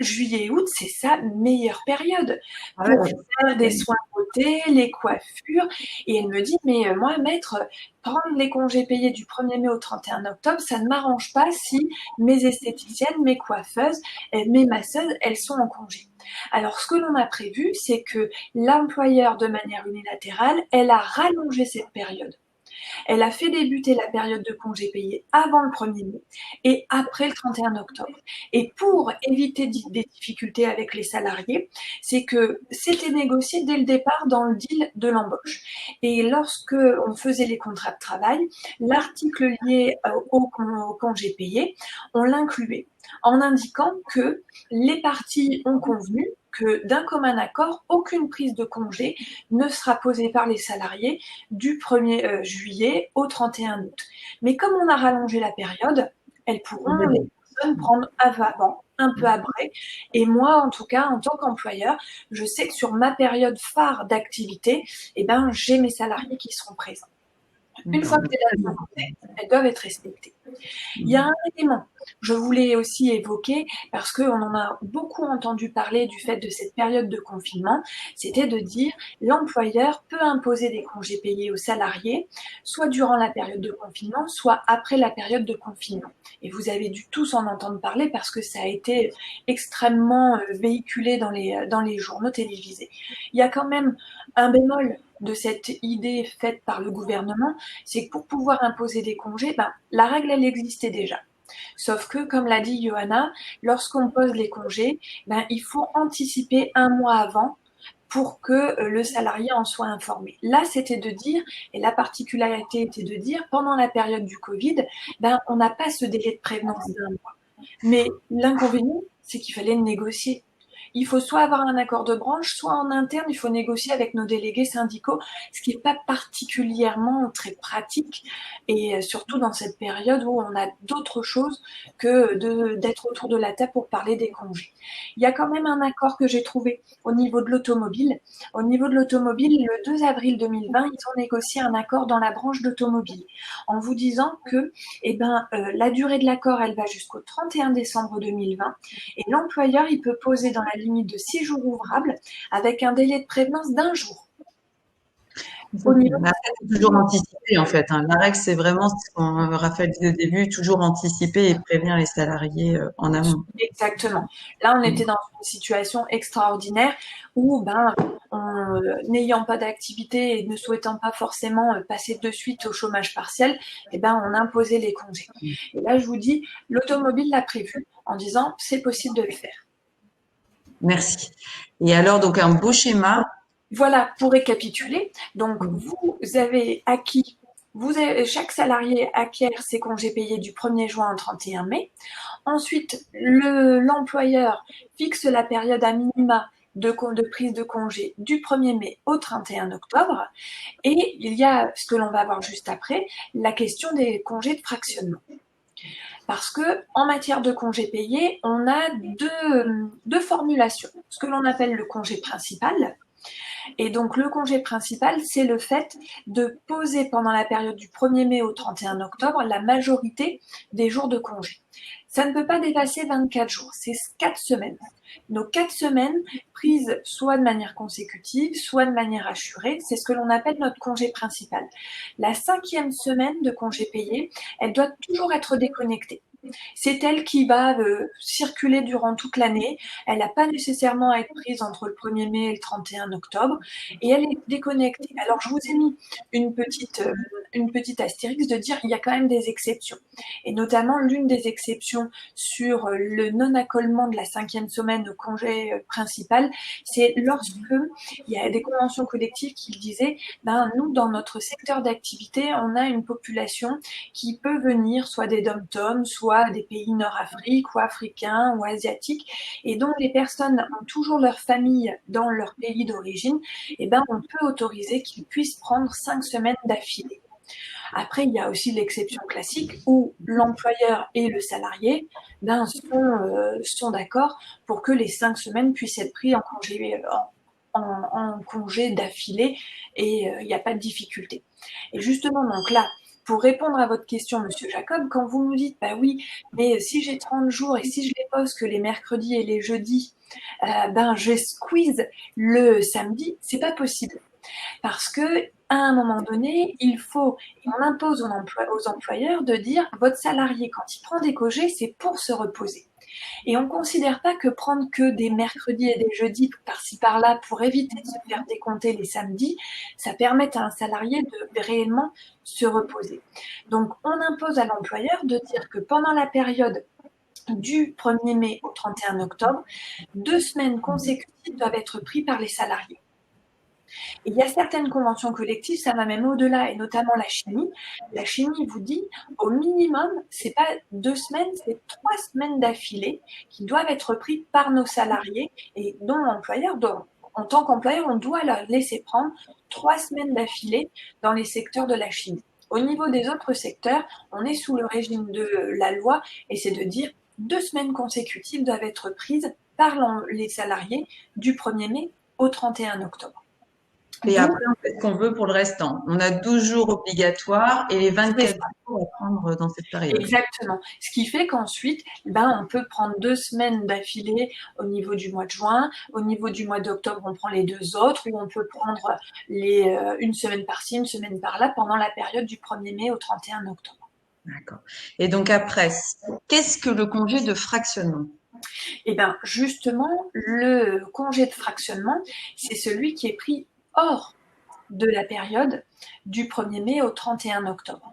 juillet et août, c'est sa meilleure période pour faire des soins de beauté, les coiffures. Et elle me dit, mais moi, maître, prendre les congés payés du 1er mai au 31 octobre, ça ne m'arrange pas si mes esthéticiennes, mes coiffeuses, mes masseuses, elles sont en congé. Alors, ce que l'on a prévu, c'est que l'employeur, de manière unilatérale, elle a rallongé cette période. Elle a fait débuter la période de congé payé avant le 1er mai et après le 31 octobre. Et pour éviter des difficultés avec les salariés, c'est que c'était négocié dès le départ dans le deal de l'embauche. Et lorsque on faisait les contrats de travail, l'article lié au congé payé, on l'incluait en indiquant que les parties ont convenu que d'un commun accord, aucune prise de congé ne sera posée par les salariés du 1er juillet au 31 août. Mais comme on a rallongé la période, elles pourront, les personnes, prendre avant, un peu après. Et moi, en tout cas, en tant qu'employeur, je sais que sur ma période phare d'activité, eh ben, j'ai mes salariés qui seront présents. Une fois que elles doivent être respectées. Il y a un élément que je voulais aussi évoquer parce qu'on en a beaucoup entendu parler du fait de cette période de confinement, c'était de dire l'employeur peut imposer des congés payés aux salariés, soit durant la période de confinement, soit après la période de confinement. Et vous avez dû tous en entendre parler parce que ça a été extrêmement véhiculé dans les journaux télévisés. Il y a quand même un bémol de cette idée faite par le gouvernement, c'est que pour pouvoir imposer des congés, la règle, elle existait déjà. Sauf que, comme l'a dit Johanna, lorsqu'on pose les congés, il faut anticiper un mois avant pour que le salarié en soit informé. Là, c'était de dire, et la particularité était de dire, pendant la période du Covid, on n'a pas ce délai de prévenance d'un mois. Mais l'inconvénient, c'est qu'il fallait le négocier. Il faut soit avoir un accord de branche, soit en interne, il faut négocier avec nos délégués syndicaux, ce qui n'est pas particulièrement très pratique, et surtout dans cette période où on a d'autres choses que d'être autour de la table pour parler des congés. Il y a quand même un accord que j'ai trouvé au niveau de l'automobile. Au niveau de l'automobile, le 2 avril 2020, ils ont négocié un accord dans la branche d'automobile en vous disant que la durée de l'accord, elle va jusqu'au 31 décembre 2020 et l'employeur, il peut poser dans la limite de 6 jours ouvrables avec un délai de prévenance d'1 jour. La règle, toujours anticiper en fait. La règle, c'est vraiment ce qu'on Raphaël dit au début, toujours anticiper et prévenir les salariés en amont. Exactement. Là, on était dans une situation extraordinaire où, n'ayant pas d'activité et ne souhaitant pas forcément passer de suite au chômage partiel, on imposait les congés. Et là, je vous dis, l'automobile l'a prévu en disant c'est possible de le faire. Merci. Et alors, donc, un beau schéma. Voilà, pour récapituler, donc chaque salarié acquiert ses congés payés du 1er juin au 31 mai. Ensuite, l'employeur fixe la période à minima de prise de congé du 1er mai au 31 octobre. Et il y a ce que l'on va voir juste après, la question des congés de fractionnement. Parce que en matière de congés payés, on a deux formulations. Ce que l'on appelle le congé principal. Et donc, le congé principal, c'est le fait de poser pendant la période du 1er mai au 31 octobre la majorité des jours de congé. Ça ne peut pas dépasser 24 jours, c'est 4 semaines. Nos 4 semaines prises soit de manière consécutive, soit de manière assurée, c'est ce que l'on appelle notre congé principal. La 5e semaine de congé payé, elle doit toujours être déconnectée. C'est elle qui va circuler durant toute l'année. Elle n'a pas nécessairement à être prise entre le 1er mai et le 31 octobre. Et elle est déconnectée. Alors, je vous ai mis une petite astérix de dire il y a quand même des exceptions. Et notamment, l'une des exceptions sur le non-accolement de la 5e semaine au congé principal, c'est lorsque il y a des conventions collectives qui disaient nous, dans notre secteur d'activité, on a une population qui peut venir soit des dom-toms, soit des pays nord-Afrique ou africains ou asiatiques, et dont les personnes ont toujours leur famille dans leur pays d'origine, et on peut autoriser qu'ils puissent prendre 5 semaines d'affilée. Après, il y a aussi l'exception classique où l'employeur et le salarié sont d'accord pour que les 5 semaines puissent être pris en congé d'affilée et il n'y a pas de difficulté. Et justement, donc là, pour répondre à votre question, Monsieur Jacob, quand vous nous dites, oui, mais si j'ai 30 jours et si je les pose que les mercredis et les jeudis, je squeeze le samedi, c'est pas possible. Parce que à un moment donné, on impose aux employeurs de dire, votre salarié, quand il prend des congés, c'est pour se reposer. Et on ne considère pas que prendre que des mercredis et des jeudis par-ci par-là pour éviter de se faire décompter les samedis, ça permet à un salarié de réellement se reposer. Donc, on impose à l'employeur de dire que pendant la période du 1er mai au 31 octobre, 2 semaines consécutives doivent être prises par les salariés. Et il y a certaines conventions collectives, ça va même au-delà, et notamment la chimie. La chimie vous dit, au minimum, c'est pas 2 semaines, c'est 3 semaines d'affilée qui doivent être prises par nos salariés et dont l'employeur, en tant qu'employeur, on doit leur laisser prendre 3 semaines d'affilée dans les secteurs de la chimie. Au niveau des autres secteurs, on est sous le régime de la loi et c'est de dire 2 semaines consécutives doivent être prises par les salariés du 1er mai au 31 octobre. Et après, on fait ce qu'on veut pour le restant. On a 12 jours obligatoires et les 24 jours à prendre dans cette période. Exactement. Ce qui fait qu'ensuite, on peut prendre 2 semaines d'affilée au niveau du mois de juin. Au niveau du mois d'octobre, on prend les 2 autres, ou on peut prendre une semaine par-ci, une semaine par-là pendant la période du 1er mai au 31 octobre. D'accord. Et donc après, qu'est-ce que le congé de fractionnement? Justement, le congé de fractionnement, c'est celui qui est pris hors de la période du 1er mai au 31 octobre.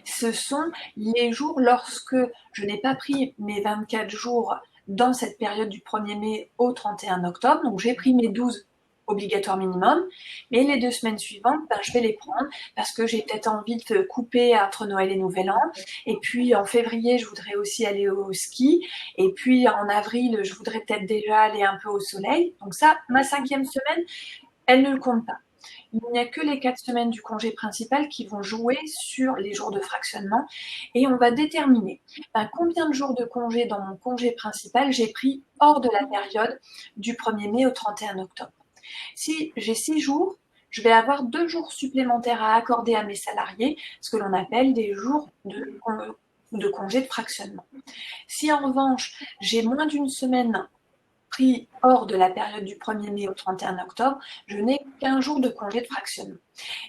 Ce sont les jours lorsque je n'ai pas pris mes 24 jours dans cette période du 1er mai au 31 octobre, donc j'ai pris mes 12 obligatoires minimum, mais les 2 semaines suivantes, je vais les prendre parce que j'ai peut-être envie de couper entre Noël et Nouvel An, et puis en février, je voudrais aussi aller au ski, et puis en avril, je voudrais peut-être déjà aller un peu au soleil. Donc ça, ma 5e semaine, elle ne le compte pas. Il n'y a que les 4 semaines du congé principal qui vont jouer sur les jours de fractionnement et on va déterminer combien de jours de congé dans mon congé principal j'ai pris hors de la période du 1er mai au 31 octobre. Si j'ai 6 jours, je vais avoir 2 jours supplémentaires à accorder à mes salariés, ce que l'on appelle des jours de congé de fractionnement. Si en revanche, j'ai moins d'une semaine pris hors de la période du 1er mai au 31 octobre, je n'ai qu'un jour de congé de fractionnement.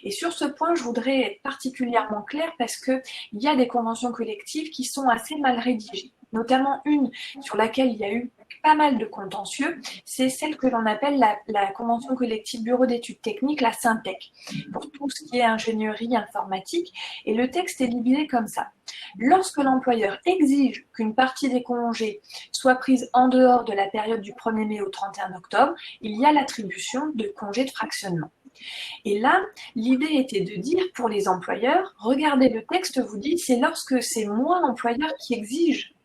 Et sur ce point, je voudrais être particulièrement claire parce qu'il y a des conventions collectives qui sont assez mal rédigées, notamment une sur laquelle il y a eu pas mal de contentieux, c'est celle que l'on appelle la convention collective bureau d'études techniques, la Syntec, pour tout ce qui est ingénierie informatique, et le texte est libellé comme ça. Lorsque l'employeur exige qu'une partie des congés soit prise en dehors de la période du 1er mai au 31 octobre, il y a l'attribution de congés de fractionnement. Et là, l'idée était de dire pour les employeurs, regardez, le texte vous dit, c'est lorsque c'est moi, l'employeur, qui exige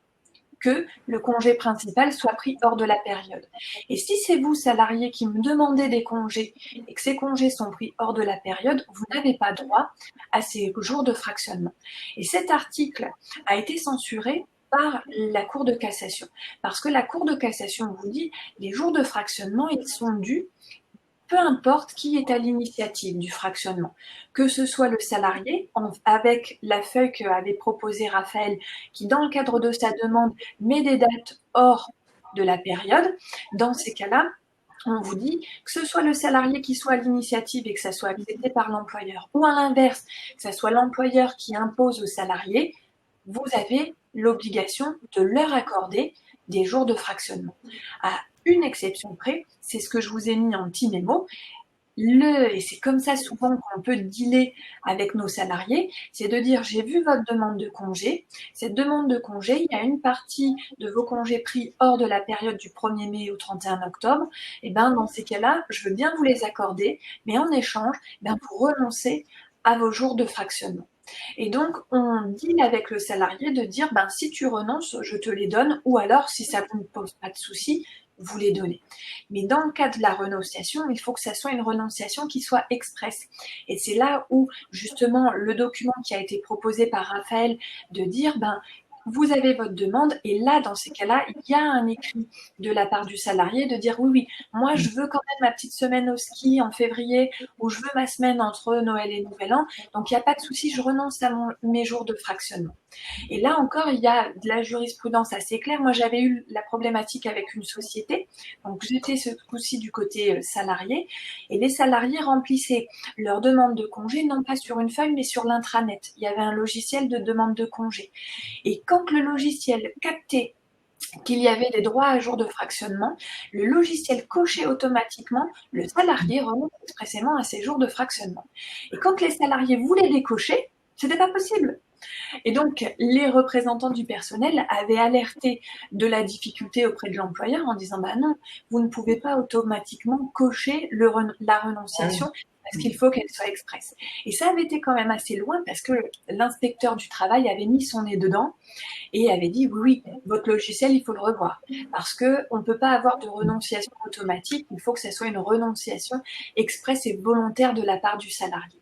que le congé principal soit pris hors de la période. Et si c'est vous, salarié, qui me demandez des congés et que ces congés sont pris hors de la période, vous n'avez pas droit à ces jours de fractionnement. Et cet article a été censuré par la Cour de cassation. Parce que la Cour de cassation vous dit, les jours de fractionnement, ils sont dus peu importe qui est à l'initiative du fractionnement, que ce soit le salarié, avec la feuille qu'avait proposée Raphaël, qui dans le cadre de sa demande met des dates hors de la période. Dans ces cas-là, on vous dit que ce soit le salarié qui soit à l'initiative et que ça soit accepté par l'employeur, ou à l'inverse, que ce soit l'employeur qui impose au salarié, vous avez l'obligation de leur accorder des jours de fractionnement. À une exception près, c'est ce que je vous ai mis en petit mémo, et c'est comme ça souvent qu'on peut dealer avec nos salariés, c'est de dire j'ai vu votre demande de congé, cette demande de congé, il y a une partie de vos congés pris hors de la période du 1er mai au 31 octobre, et ben dans ces cas-là, je veux bien vous les accorder, mais en échange, ben vous renoncez à vos jours de fractionnement. Et donc, on deal avec le salarié de dire, ben, si tu renonces, je te les donne, ou alors, si ça ne pose pas de souci, vous les donnez. Mais dans le cas de la renonciation, il faut que ça soit une renonciation qui soit expresse. Et c'est là où, justement, le document qui a été proposé par Raphaël de dire, ben, vous avez votre demande, et là, dans ces cas-là, il y a un écrit de la part du salarié de dire oui, moi, je veux quand même ma petite semaine au ski en février, ou je veux ma semaine entre Noël et Nouvel An, donc il n'y a pas de souci, je renonce à mes jours de fractionnement. Et là encore, il y a de la jurisprudence assez claire. Moi, j'avais eu la problématique avec une société, donc j'étais ce coup-ci du côté salarié, et les salariés remplissaient leur demande de congé, non pas sur une feuille, mais sur l'intranet. Il y avait un logiciel de demande de congé. Et quand le logiciel captait qu'il y avait des droits à jour de fractionnement, le logiciel cochait automatiquement le salarié renonce expressément à ses jours de fractionnement. Et quand les salariés voulaient les cocher, c'était pas possible. Et donc, les représentants du personnel avaient alerté de la difficulté auprès de l'employeur en disant bah non, vous ne pouvez pas automatiquement cocher la renonciation parce qu'il faut qu'elle soit expresse. Et ça avait été quand même assez loin parce que l'inspecteur du travail avait mis son nez dedans et avait dit oui, votre logiciel, il faut le revoir parce qu'on ne peut pas avoir de renonciation automatique, il faut que ça soit une renonciation expresse et volontaire de la part du salarié.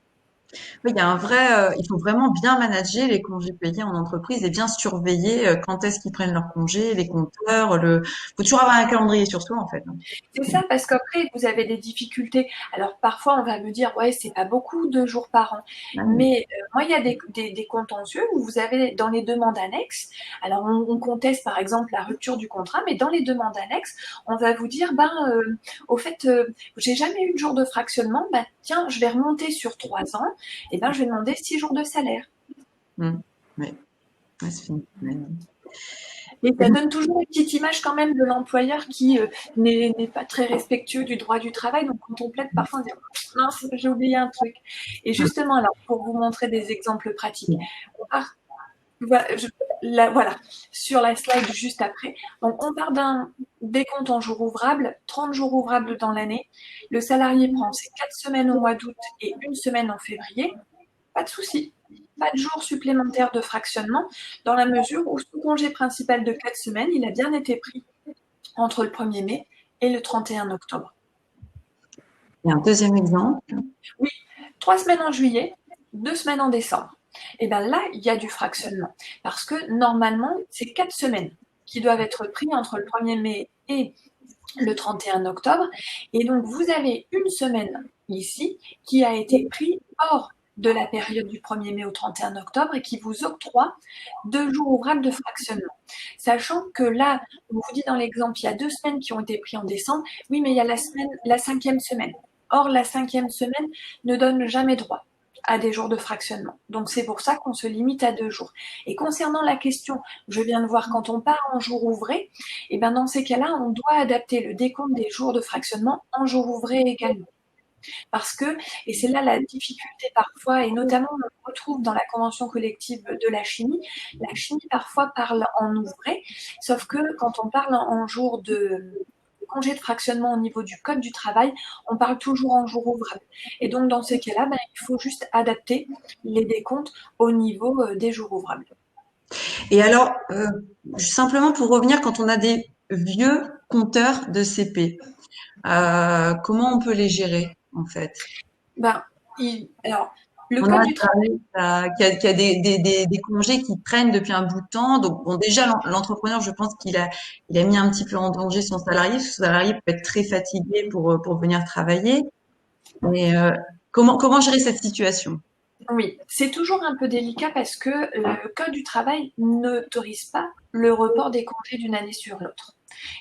Oui, il y a un vrai, il faut vraiment bien manager les congés payés en entreprise et bien surveiller quand est-ce qu'ils prennent leurs congés, les compteurs, faut toujours avoir un calendrier sur soi, en fait. C'est ça, parce qu'après, vous avez des difficultés. Alors, parfois, on va me dire, ouais, c'est pas beaucoup de jours par an. Mais moi, il y a des contentieux où vous avez dans les demandes annexes, alors on conteste par exemple la rupture du contrat, mais dans les demandes annexes, on va vous dire, au fait, j'ai jamais eu de jour de fractionnement, tiens, je vais remonter sur 3 ans, et je vais demander 6 jours de salaire. Oui, ouais, c'est fini. Et ça donne toujours une petite image quand même de l'employeur qui n'est pas très respectueux du droit du travail. Donc, quand on plaide, parfois on dit « mince, j'ai oublié un truc ». Et justement, alors, pour vous montrer des exemples pratiques, voilà, sur la slide juste après. Donc, on part d'un décompte en jours ouvrables, 30 jours ouvrables dans l'année. Le salarié prend ses 4 semaines au mois d'août et 1 semaine en février. Pas de souci. Pas de jours supplémentaires de fractionnement, dans la mesure où son congé principal de 4 semaines, il a bien été pris entre le 1er mai et le 31 octobre. Il y a un deuxième exemple. Oui, 3 semaines en juillet, 2 semaines en décembre. Et bien là, il y a du fractionnement. Parce que normalement, c'est 4 semaines qui doivent être prises entre le 1er mai et le 31 octobre. Et donc, vous avez 1 semaine ici qui a été prise hors de la période du 1er mai au 31 octobre et qui vous octroie 2 jours ouvrables de fractionnement. Sachant que là, on vous dit dans l'exemple, il y a 2 semaines qui ont été prises en décembre. Oui, mais il y a la 5e semaine. Or, la 5e semaine ne donne jamais droit à des jours de fractionnement. Donc, c'est pour ça qu'on se limite à 2 jours. Et concernant la question, je viens de voir, quand on part en jour ouvré, et bien dans ces cas-là, on doit adapter le décompte des jours de fractionnement en jour ouvré également. Parce que, et c'est là la difficulté parfois, et notamment on le retrouve dans la convention collective de la chimie parfois parle en ouvré, sauf que quand on parle en jour de congé de fractionnement au niveau du code du travail, on parle toujours en jour ouvrable. Et donc dans ces cas-là, il faut juste adapter les décomptes au niveau des jours ouvrables. Et alors, simplement pour revenir, quand on a des vieux compteurs de CP, comment on peut les gérer en fait? Alors, le on code du travail qu'il y a des congés qui traînent depuis un bout de temps. Donc, bon, déjà, l'entrepreneur, je pense qu'il a mis un petit peu en danger son salarié. Parce que son salarié peut être très fatigué pour venir travailler. Mais comment gérer cette situation? Oui, c'est toujours un peu délicat parce que le code du travail n'autorise pas le report des congés d'une année sur l'autre.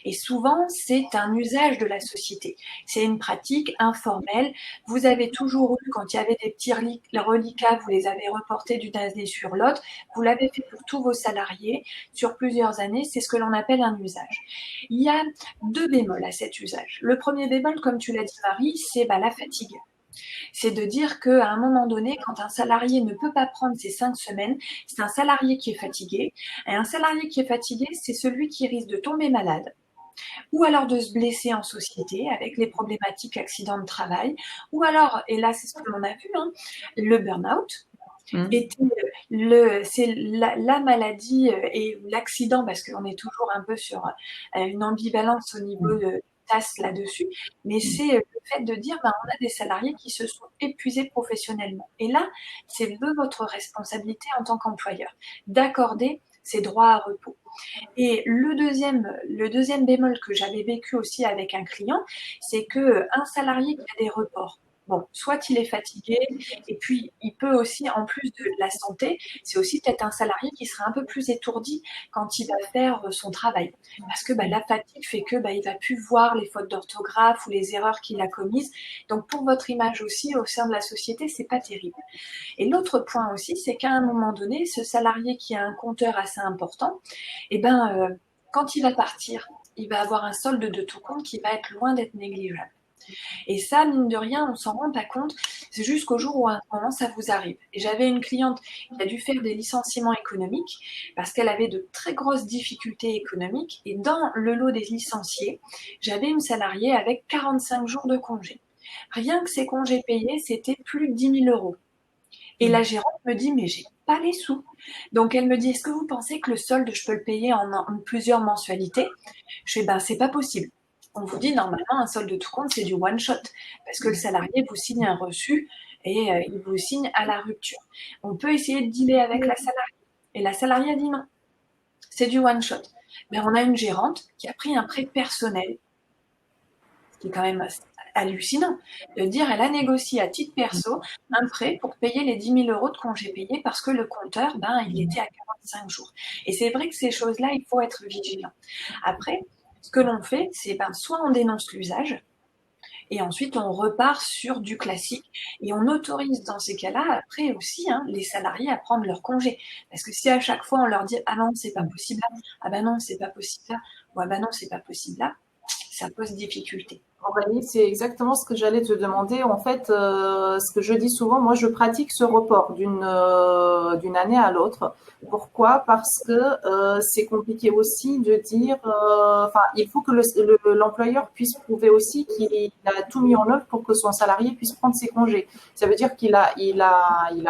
Et souvent, c'est un usage de la société. C'est une pratique informelle. Vous avez toujours eu, quand il y avait des petits reliquats, vous les avez reportés d'une année sur l'autre. Vous l'avez fait pour tous vos salariés sur plusieurs années. C'est ce que l'on appelle un usage. Il y a 2 bémols à cet usage. Le premier bémol, comme tu l'as dit Marie, c'est la fatigue. C'est de dire qu'à un moment donné, quand un salarié ne peut pas prendre ses 5 semaines, c'est un salarié qui est fatigué. Et un salarié qui est fatigué, c'est celui qui risque de tomber malade, ou alors de se blesser en société avec les problématiques accidents de travail, ou alors, et là c'est ce que l'on a vu, le burn-out. C'est la maladie et l'accident, parce qu'on est toujours un peu sur une ambivalence au niveau de TAS là-dessus, mais c'est le fait de dire on a des salariés qui se sont épuisés professionnellement. Et là, c'est de votre responsabilité en tant qu'employeur d'accorder ces droits à repos. Et le deuxième bémol que j'avais vécu aussi avec un client, c'est que un salarié qui a des reports, soit il est fatigué, et puis il peut aussi, en plus de la santé, c'est aussi peut-être un salarié qui sera un peu plus étourdi quand il va faire son travail. Parce que la fatigue fait que il va plus voir les fautes d'orthographe ou les erreurs qu'il a commises. Donc pour votre image aussi, au sein de la société, c'est pas terrible. Et l'autre point aussi, c'est qu'à un moment donné, ce salarié qui a un compteur assez important, quand il va partir, il va avoir un solde de tout compte qui va être loin d'être négligeable. Et ça, mine de rien, on s'en rend pas compte. C'est jusqu'au jour où à un moment, ça vous arrive. Et j'avais une cliente qui a dû faire des licenciements économiques parce qu'elle avait de très grosses difficultés économiques. Et dans le lot des licenciés, j'avais une salariée avec 45 jours de congé. Rien que ces congés payés, c'était plus de 10 000 euros. Et la gérante me dit, mais j'ai pas les sous. Donc elle me dit, est-ce que vous pensez que le solde, je peux le payer en plusieurs mensualités? Je fais, c'est pas possible. On vous dit, normalement, un solde de tout compte, c'est du one shot. Parce que le salarié vous signe un reçu et il vous signe à la rupture. On peut essayer de dealer avec la salariée. Et la salariée a dit non. C'est du one shot. On a une gérante qui a pris un prêt personnel, ce qui est quand même hallucinant, de dire elle a négocié à titre perso un prêt pour payer les 10 000 euros de congés payés parce que le compteur, il était à 45 jours. Et c'est vrai que ces choses-là, il faut être vigilant. Après, ce que l'on fait, c'est soit on dénonce l'usage, et ensuite on repart sur du classique, et on autorise dans ces cas-là, après aussi, les salariés à prendre leur congé. Parce que si à chaque fois on leur dit « Ah non, c'est pas possible là, ah ben non, c'est pas possible là, ou ah ben non, c'est pas possible là », ça pose difficulté. Aurélie, c'est exactement ce que j'allais te demander. En fait, ce que je dis souvent, moi, je pratique ce report d'une année à l'autre. Pourquoi? Parce que c'est compliqué aussi de dire. Il faut que l'employeur puisse prouver aussi qu'il a tout mis en œuvre pour que son salarié puisse prendre ses congés. Ça veut dire qu'il a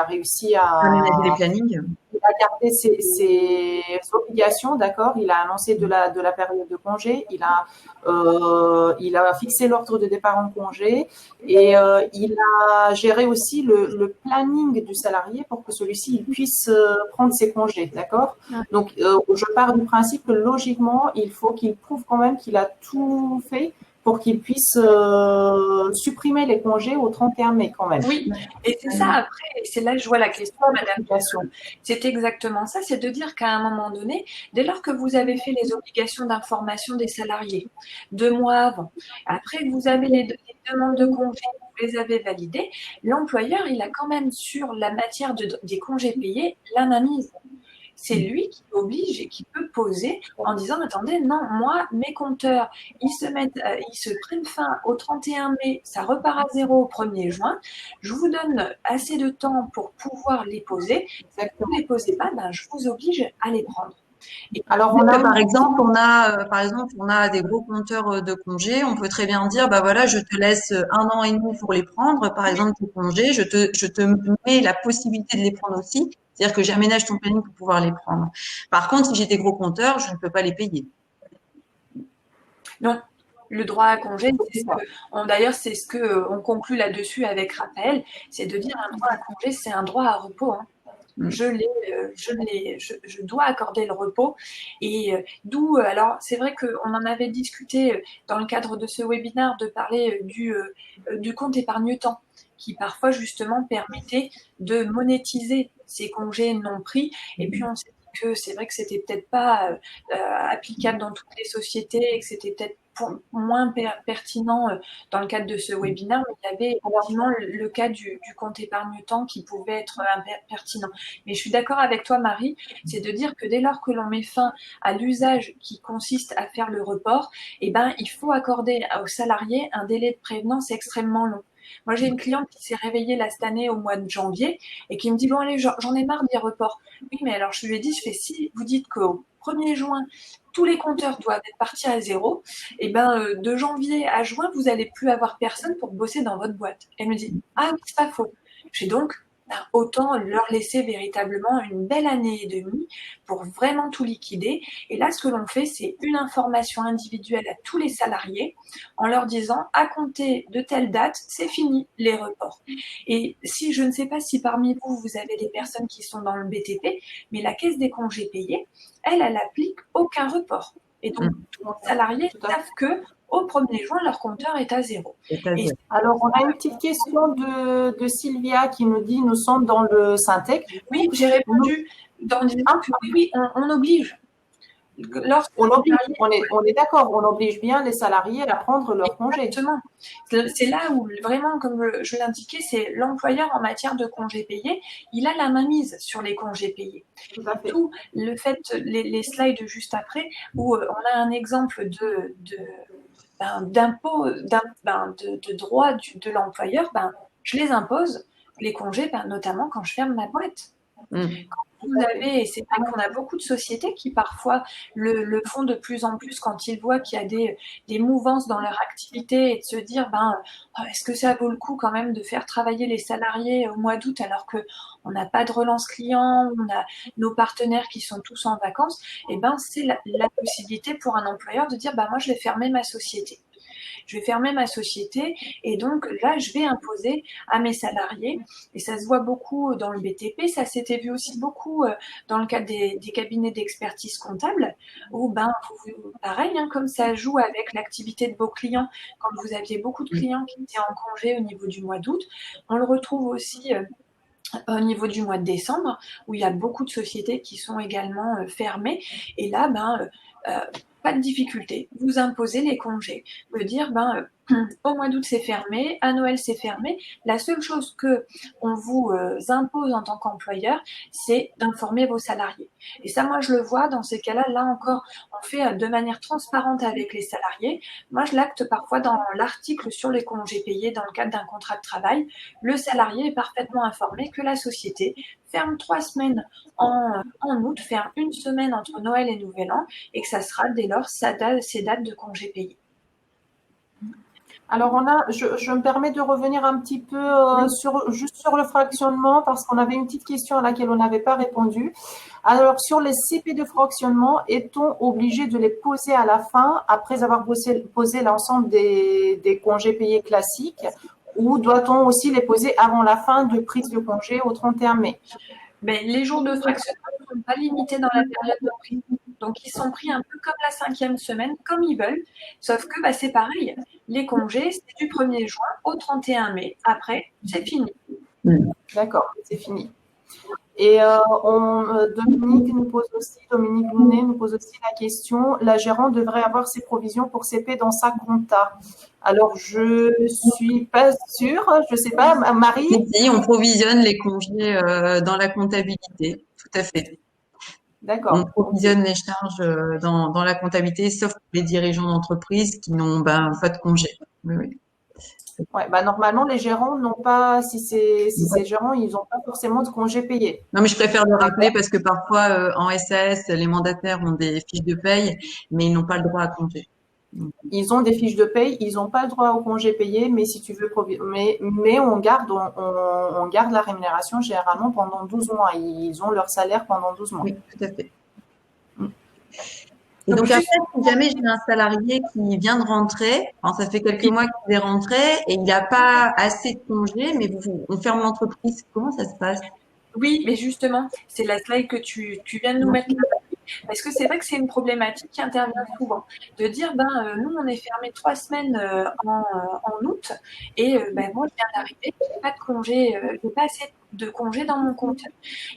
réussi à aménager les plannings. Il a gardé ses obligations, d'accord. Il a annoncé de la période de congé. Il a fixé l'ordre de départ en congé et il a géré aussi le planning du salarié pour que celui-ci puisse prendre ses congés, d'accord. Donc, je pars du principe que logiquement, il faut qu'il prouve quand même qu'il a tout fait pour qu'il puisse supprimer les congés au 31 mai quand même. Oui, et c'est ça après, c'est là que je vois la question, Madame Casson. C'est exactement ça, c'est de dire qu'à un moment donné, dès lors que vous avez fait les obligations d'information des salariés 2 mois avant, après que vous avez les demandes de congés, vous les avez validées, l'employeur, il a quand même sur la matière des congés payés la mainmise. C'est lui qui oblige et qui peut poser en disant « Attendez, non, moi, mes compteurs, ils se prennent fin au 31 mai, ça repart à 0 au 1er juin. Je vous donne assez de temps pour pouvoir les poser. Si vous ne les posez pas, je vous oblige à les prendre. » Alors, par exemple, on a des gros compteurs de congés. On peut très bien dire, voilà, je te laisse 1 an et demi pour les prendre. Par exemple, tes congés, je te mets la possibilité de les prendre aussi. C'est-à-dire que j'aménage ton planning pour pouvoir les prendre. Par contre, si j'ai des gros compteurs, je ne peux pas les payer. Non. Le droit à congé, d'ailleurs, c'est ce qu'on conclut là-dessus avec Raphaël, c'est de dire un droit à congé, c'est un droit à repos. Je dois accorder le repos. Et d'où, alors c'est vrai qu'on en avait discuté dans le cadre de ce webinaire de parler du compte épargne-temps qui parfois justement permettait de monétiser ces congés non pris. Et puis on s'est dit que c'est vrai que c'était peut-être pas applicable dans toutes les sociétés et que c'était peut-être moins pertinent dans le cadre de ce webinaire, mais il y avait effectivement le cas du compte épargne-temps qui pouvait être pertinent. Mais je suis d'accord avec toi, Marie, c'est de dire que dès lors que l'on met fin à l'usage qui consiste à faire le report, eh ben, il faut accorder aux salariés un délai de prévenance extrêmement long. Moi, j'ai une cliente qui s'est réveillée là cette année au mois de janvier et qui me dit, bon, allez, j'en ai marre des reports. Oui, mais alors je lui ai dit, si vous dites qu'au 1er juin, tous les compteurs doivent être partis à zéro, et ben, de janvier à juin, vous n'allez plus avoir personne pour bosser dans votre boîte. Elle me dit, ah oui, c'est pas faux. J'ai donc, autant leur laisser véritablement une belle année et demie pour vraiment tout liquider. Et là, ce que l'on fait, c'est une information individuelle à tous les salariés en leur disant, à compter de telle date, c'est fini les reports. Et si, je ne sais pas si parmi vous, vous avez des personnes qui sont dans le BTP, mais la caisse des congés payés, elle applique aucun report. Et donc, tous les salariés savent que au 1er juin, leur compteur est à zéro. Alors, on a une petite question de Sylvia qui nous dit, nous sommes dans le Syntec. Oui, j'ai répondu oui, on oblige. On est d'accord, on oblige bien les salariés à prendre leur congé. Exactement. C'est là où vraiment, comme je l'indiquais, c'est l'employeur en matière de congés payés, il a la mainmise sur les congés payés. Tout le fait, les slides juste après, où on a un exemple d'impôt, de droit de l'employeur, je les impose, les congés, notamment quand je ferme ma boîte. Et c'est vrai qu'on a beaucoup de sociétés qui parfois le font de plus en plus quand ils voient qu'il y a des mouvances dans leur activité et de se dire est-ce que ça vaut le coup quand même de faire travailler les salariés au mois d'août alors que on n'a pas de relance client, on a nos partenaires qui sont tous en vacances, et c'est la possibilité pour un employeur de dire moi je vais fermer ma société. Je vais fermer ma société et donc là, je vais imposer à mes salariés, et ça se voit beaucoup dans le BTP, ça s'était vu aussi beaucoup dans le cadre des cabinets d'expertise comptable, où pareil, comme ça joue avec l'activité de vos clients, quand vous aviez beaucoup de clients qui étaient en congé au niveau du mois d'août, on le retrouve aussi au niveau du mois de décembre, où il y a beaucoup de sociétés qui sont également fermées, et là, pas de difficulté, vous imposez les congés. Veut dire, au mois d'août c'est fermé, à Noël c'est fermé. La seule chose que on vous impose en tant qu'employeur, c'est d'informer vos salariés. Et ça, moi, je le vois dans ces cas-là. Là encore, on fait de manière transparente avec les salariés. Moi, je l'acte parfois dans l'article sur les congés payés dans le cadre d'un contrat de travail. Le salarié est parfaitement informé que la société ferme 3 semaines en août, ferme 1 semaine entre Noël et Nouvel An, et que ça sera dès lors ces dates de congés payés. Alors, je me permets de revenir un petit peu juste sur le fractionnement, parce qu'on avait une petite question à laquelle on n'avait pas répondu. Alors, sur les CP de fractionnement, est-on obligé de les poser à la fin, après avoir posé l'ensemble des congés payés classiques, ou doit-on aussi les poser avant la fin de prise de congé au 31 mai? Les jours de fractionnement ne sont pas limités dans la période de prise. Donc, ils sont pris un peu comme la 5e semaine, comme ils veulent. Sauf que c'est pareil. Les congés, c'est du 1er juin au 31 mai. Après, c'est fini. D'accord, c'est fini. Et Dominique Lounet nous pose aussi la question, la gérante devrait avoir ses provisions pour CP dans sa compta. Alors, je suis pas sûre, je sais pas, Marie? Si, on provisionne les congés dans la comptabilité, tout à fait. D'accord. On provisionne les charges dans la comptabilité, sauf pour les dirigeants d'entreprise qui n'ont pas de congés. Oui. Ouais, normalement, les gérants n'ont pas, si c'est gérants, ils n'ont pas forcément de congés payés. Non, mais je préfère le rappeler parce que parfois, en SAS, les mandataires ont des fiches de paye, mais ils n'ont pas le droit à congé. Ils ont des fiches de paye, ils n'ont pas le droit au congé payé, mais si tu veux, mais on garde la rémunération généralement pendant 12 mois. Ils ont leur salaire pendant 12 mois. Oui, tout à fait. Et donc après, si jamais j'ai un salarié qui vient de rentrer, ça fait quelques mois qu'il est rentré et il n'a pas assez de congés, mais on ferme l'entreprise, comment ça se passe? Oui, mais justement, c'est la slide que tu viens de nous mettre là. Parce que c'est vrai que c'est une problématique qui intervient souvent. De dire, nous, on est fermé 3 semaines en août et moi, je viens d'arriver, j'ai pas de congé, j'ai pas assez de congés dans mon compte.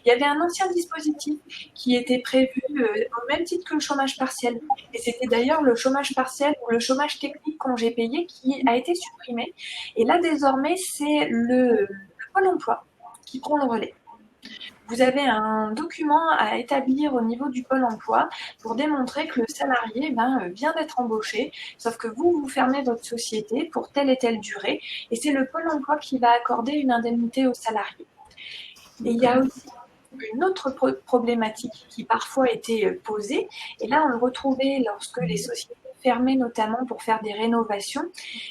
Il y avait un ancien dispositif qui était prévu au même titre que le chômage partiel. Et c'était d'ailleurs le chômage partiel ou le chômage technique congé payé qui a été supprimé. Et là, désormais, c'est le Pôle emploi qui prend le relais. Vous avez un document à établir au niveau du Pôle emploi pour démontrer que le salarié vient d'être embauché, sauf que vous fermez votre société pour telle et telle durée, et c'est le Pôle emploi qui va accorder une indemnité au salarié. Et il y a aussi une autre problématique qui parfois était posée, et là on le retrouvait lorsque les sociétés fermaient notamment pour faire des rénovations,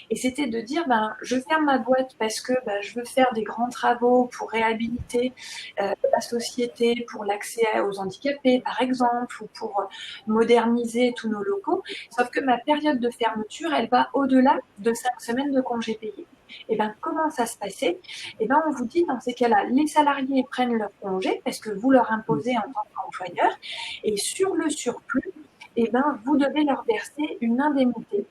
et c'était de dire je ferme ma boîte parce que je veux faire des grands travaux pour réhabiliter la société, pour l'accès aux handicapés par exemple, ou pour moderniser tous nos locaux, sauf que ma période de fermeture elle va au-delà de 5 semaines de congés payés. Et comment ça se passait? On vous dit dans ces cas-là, les salariés prennent leur congé parce que vous leur imposez en tant qu'employeur, et sur le surplus, vous devez leur verser une indemnité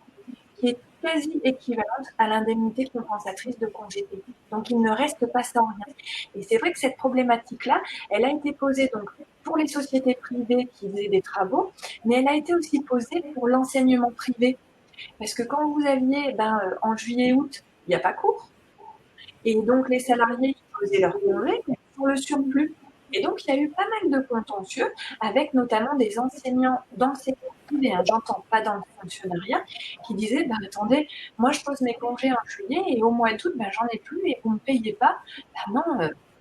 qui est quasi équivalente à l'indemnité compensatrice de congé payé. Donc, il ne reste pas sans rien. Et c'est vrai que cette problématique-là, elle a été posée donc pour les sociétés privées qui faisaient des travaux, mais elle a été aussi posée pour l'enseignement privé. Parce que quand vous aviez, en juillet-août, il n'y a pas cours. Et donc, les salariés qui posaient leur congé pour le surplus. Et donc, il y a eu pas mal de contentieux avec notamment des enseignants d'enseignement privé, j'entends pas dans le fonctionnariat, qui disaient, attendez, moi, je pose mes congés en juillet et au mois d'août, j'en ai plus et vous me payez pas. Non,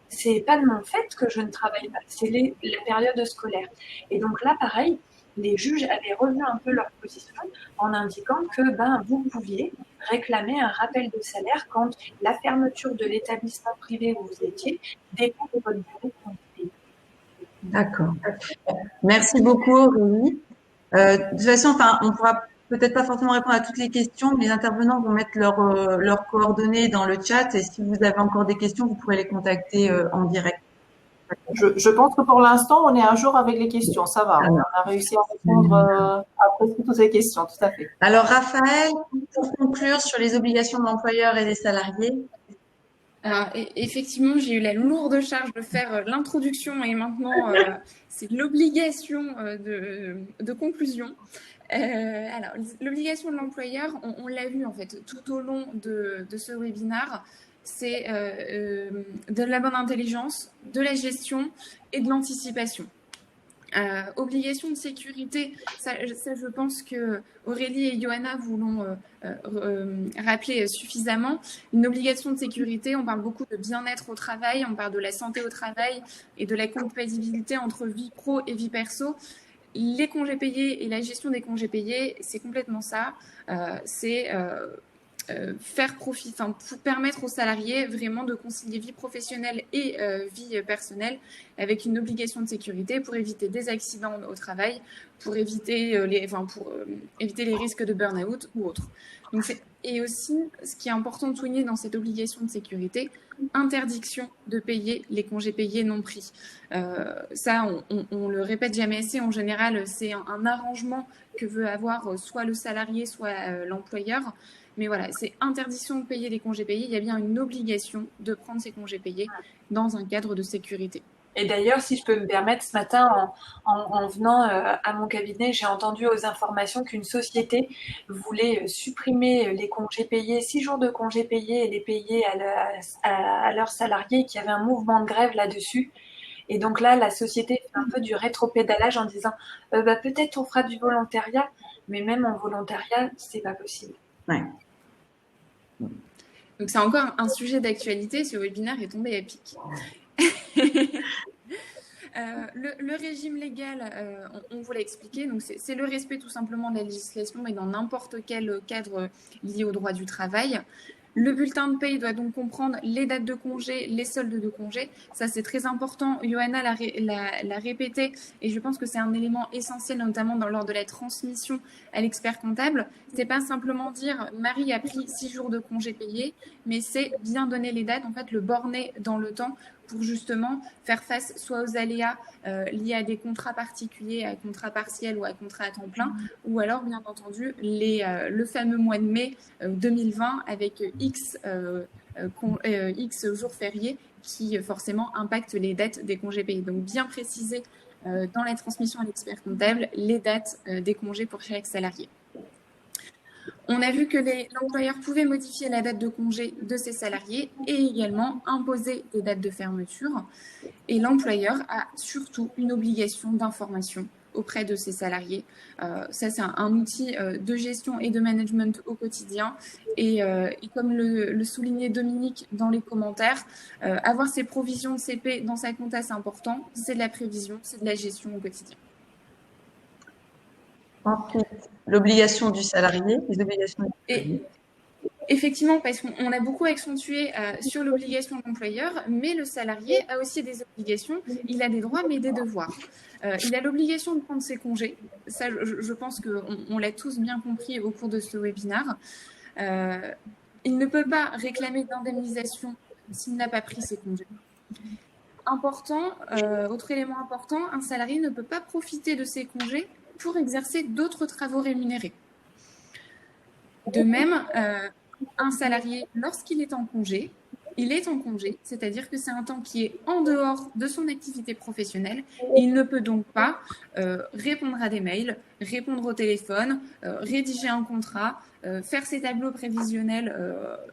c'est pas de mon fait que je ne travaille pas, c'est la période scolaire. Et donc là, pareil, les juges avaient revu un peu leur position en indiquant que vous pouviez réclamer un rappel de salaire quand la fermeture de l'établissement privé où vous étiez dépend de votre durée de congé. D'accord. Merci beaucoup, Aurélie. De toute façon, on pourra peut-être pas forcément répondre à toutes les questions, mais les intervenants vont mettre leurs coordonnées dans le chat, et si vous avez encore des questions, vous pourrez les contacter en direct. Je pense que pour l'instant, on est à jour avec les questions. Ça va. On a réussi à répondre à presque toutes ces questions. Tout à fait. Alors, Raphaël, pour conclure sur les obligations de l'employeur et des salariés. Alors, effectivement, j'ai eu la lourde charge de faire l'introduction et maintenant, c'est l'obligation de conclusion. Alors, l'obligation de l'employeur, on l'a vu en fait tout au long de ce webinaire, c'est de la bonne intelligence, de la gestion et de l'anticipation. Obligation de sécurité, ça, je pense que Aurélie et Johanna vous l'ont rappelé suffisamment. Une obligation de sécurité, on parle beaucoup de bien-être au travail, on parle de la santé au travail et de la compatibilité entre vie pro et vie perso. Les congés payés et la gestion des congés payés, c'est complètement ça. C'est pour permettre aux salariés vraiment de concilier vie professionnelle et vie personnelle avec une obligation de sécurité pour éviter des accidents au travail, pour éviter éviter les risques de burn-out ou autres. Donc et aussi, ce qui est important de souligner dans cette obligation de sécurité, interdiction de payer les congés payés non pris. Ça, on le répète jamais assez. En général, c'est un arrangement que veut avoir soit le salarié, soit l'employeur. Mais voilà, c'est interdiction de payer les congés payés. Il y a bien une obligation de prendre ces congés payés dans un cadre de sécurité. Et d'ailleurs, si je peux me permettre, ce matin, en venant à mon cabinet, j'ai entendu aux informations qu'une société voulait supprimer les congés payés, 6 jours de congés payés et les payer à leurs salariés, qui avait un mouvement de grève là-dessus. Et donc là, la société fait un peu du rétropédalage en disant peut-être on fera du volontariat, mais même en volontariat, c'est pas possible. Ouais. Donc c'est encore un sujet d'actualité. Ce webinaire est tombé à pic. Le régime légal, on vous l'a expliqué, donc c'est le respect tout simplement de la législation, mais dans n'importe quel cadre lié au droit du travail. Le bulletin de paye doit donc comprendre les dates de congé, les soldes de congé. Ça, c'est très important. Johanna l'a répété et je pense que c'est un élément essentiel, notamment lors de la transmission à l'expert comptable. C'est pas simplement dire Marie a pris 6 jours de congé payé, mais c'est bien donner les dates, en fait, le borner dans le temps pour justement faire face soit aux aléas liés à des contrats particuliers, à contrats partiels ou à contrats à temps plein, ou alors bien entendu le fameux mois de mai 2020 avec X jours fériés qui forcément impactent les dates des congés payés. Donc bien préciser dans la transmission à l'expert comptable les dates des congés pour chaque salarié. On a vu que l'employeur pouvait modifier la date de congé de ses salariés et également imposer des dates de fermeture. Et l'employeur a surtout une obligation d'information auprès de ses salariés. Ça, c'est un outil de gestion et de management au quotidien. Et comme le soulignait Dominique dans les commentaires, avoir ses provisions de CP dans sa compta, c'est important. C'est de la prévision, c'est de la gestion au quotidien. Ensuite, l'obligation du salarié, les obligations du salarié. Effectivement, parce qu'on a beaucoup accentué sur l'obligation de l'employeur, mais le salarié a aussi des obligations. Il a des droits, mais des devoirs. Il a l'obligation de prendre ses congés. Ça, je pense qu'on l'a tous bien compris au cours de ce webinaire. Il ne peut pas réclamer d'indemnisation s'il n'a pas pris ses congés. Autre élément important, un salarié ne peut pas profiter de ses congés pour exercer d'autres travaux rémunérés. De même, un salarié, lorsqu'il est en congé, il est en congé, c'est-à-dire que c'est un temps qui est en dehors de son activité professionnelle. Il ne peut donc pas répondre à des mails, répondre au téléphone, rédiger un contrat, faire ses tableaux prévisionnels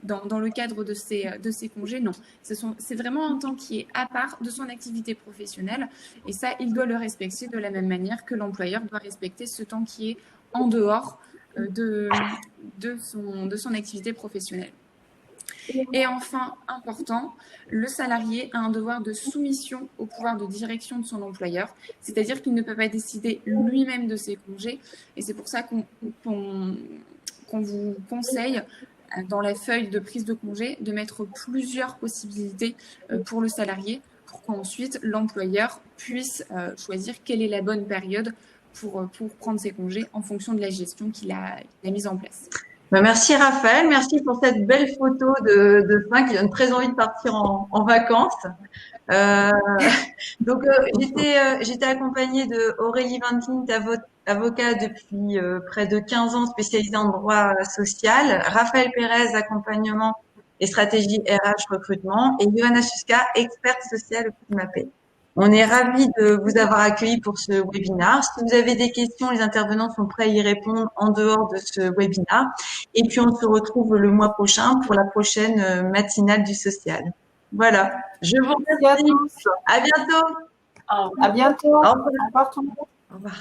dans le cadre de ses congés. Non, c'est vraiment un temps qui est à part de son activité professionnelle et ça, il doit le respecter de la même manière que l'employeur doit respecter ce temps qui est en dehors de son activité professionnelle. Et enfin, important, le salarié a un devoir de soumission au pouvoir de direction de son employeur, c'est-à-dire qu'il ne peut pas décider lui-même de ses congés. Et c'est pour ça qu'on vous conseille, dans la feuille de prise de congé, de mettre plusieurs possibilités pour le salarié, pour qu'ensuite l'employeur puisse choisir quelle est la bonne période pour prendre ses congés en fonction de la gestion qu'il a mise en place. Merci Raphaël, merci pour cette belle photo de fin qui donne très envie de partir en vacances. Donc j'étais accompagnée de Aurélie Van Klint, avocat depuis près de 15 ans, spécialisée en droit social, Raphaël Pérez, accompagnement et stratégie RH recrutement, et Johanna Suska, experte sociale au MAPE. On est ravis de vous avoir accueilli pour ce webinaire. Si vous avez des questions, les intervenants sont prêts à y répondre en dehors de ce webinaire. Et puis, on se retrouve le mois prochain pour la prochaine matinale du social. Voilà. Je vous remercie. À bientôt. À bientôt. Au revoir. Au revoir tout le monde. Au revoir.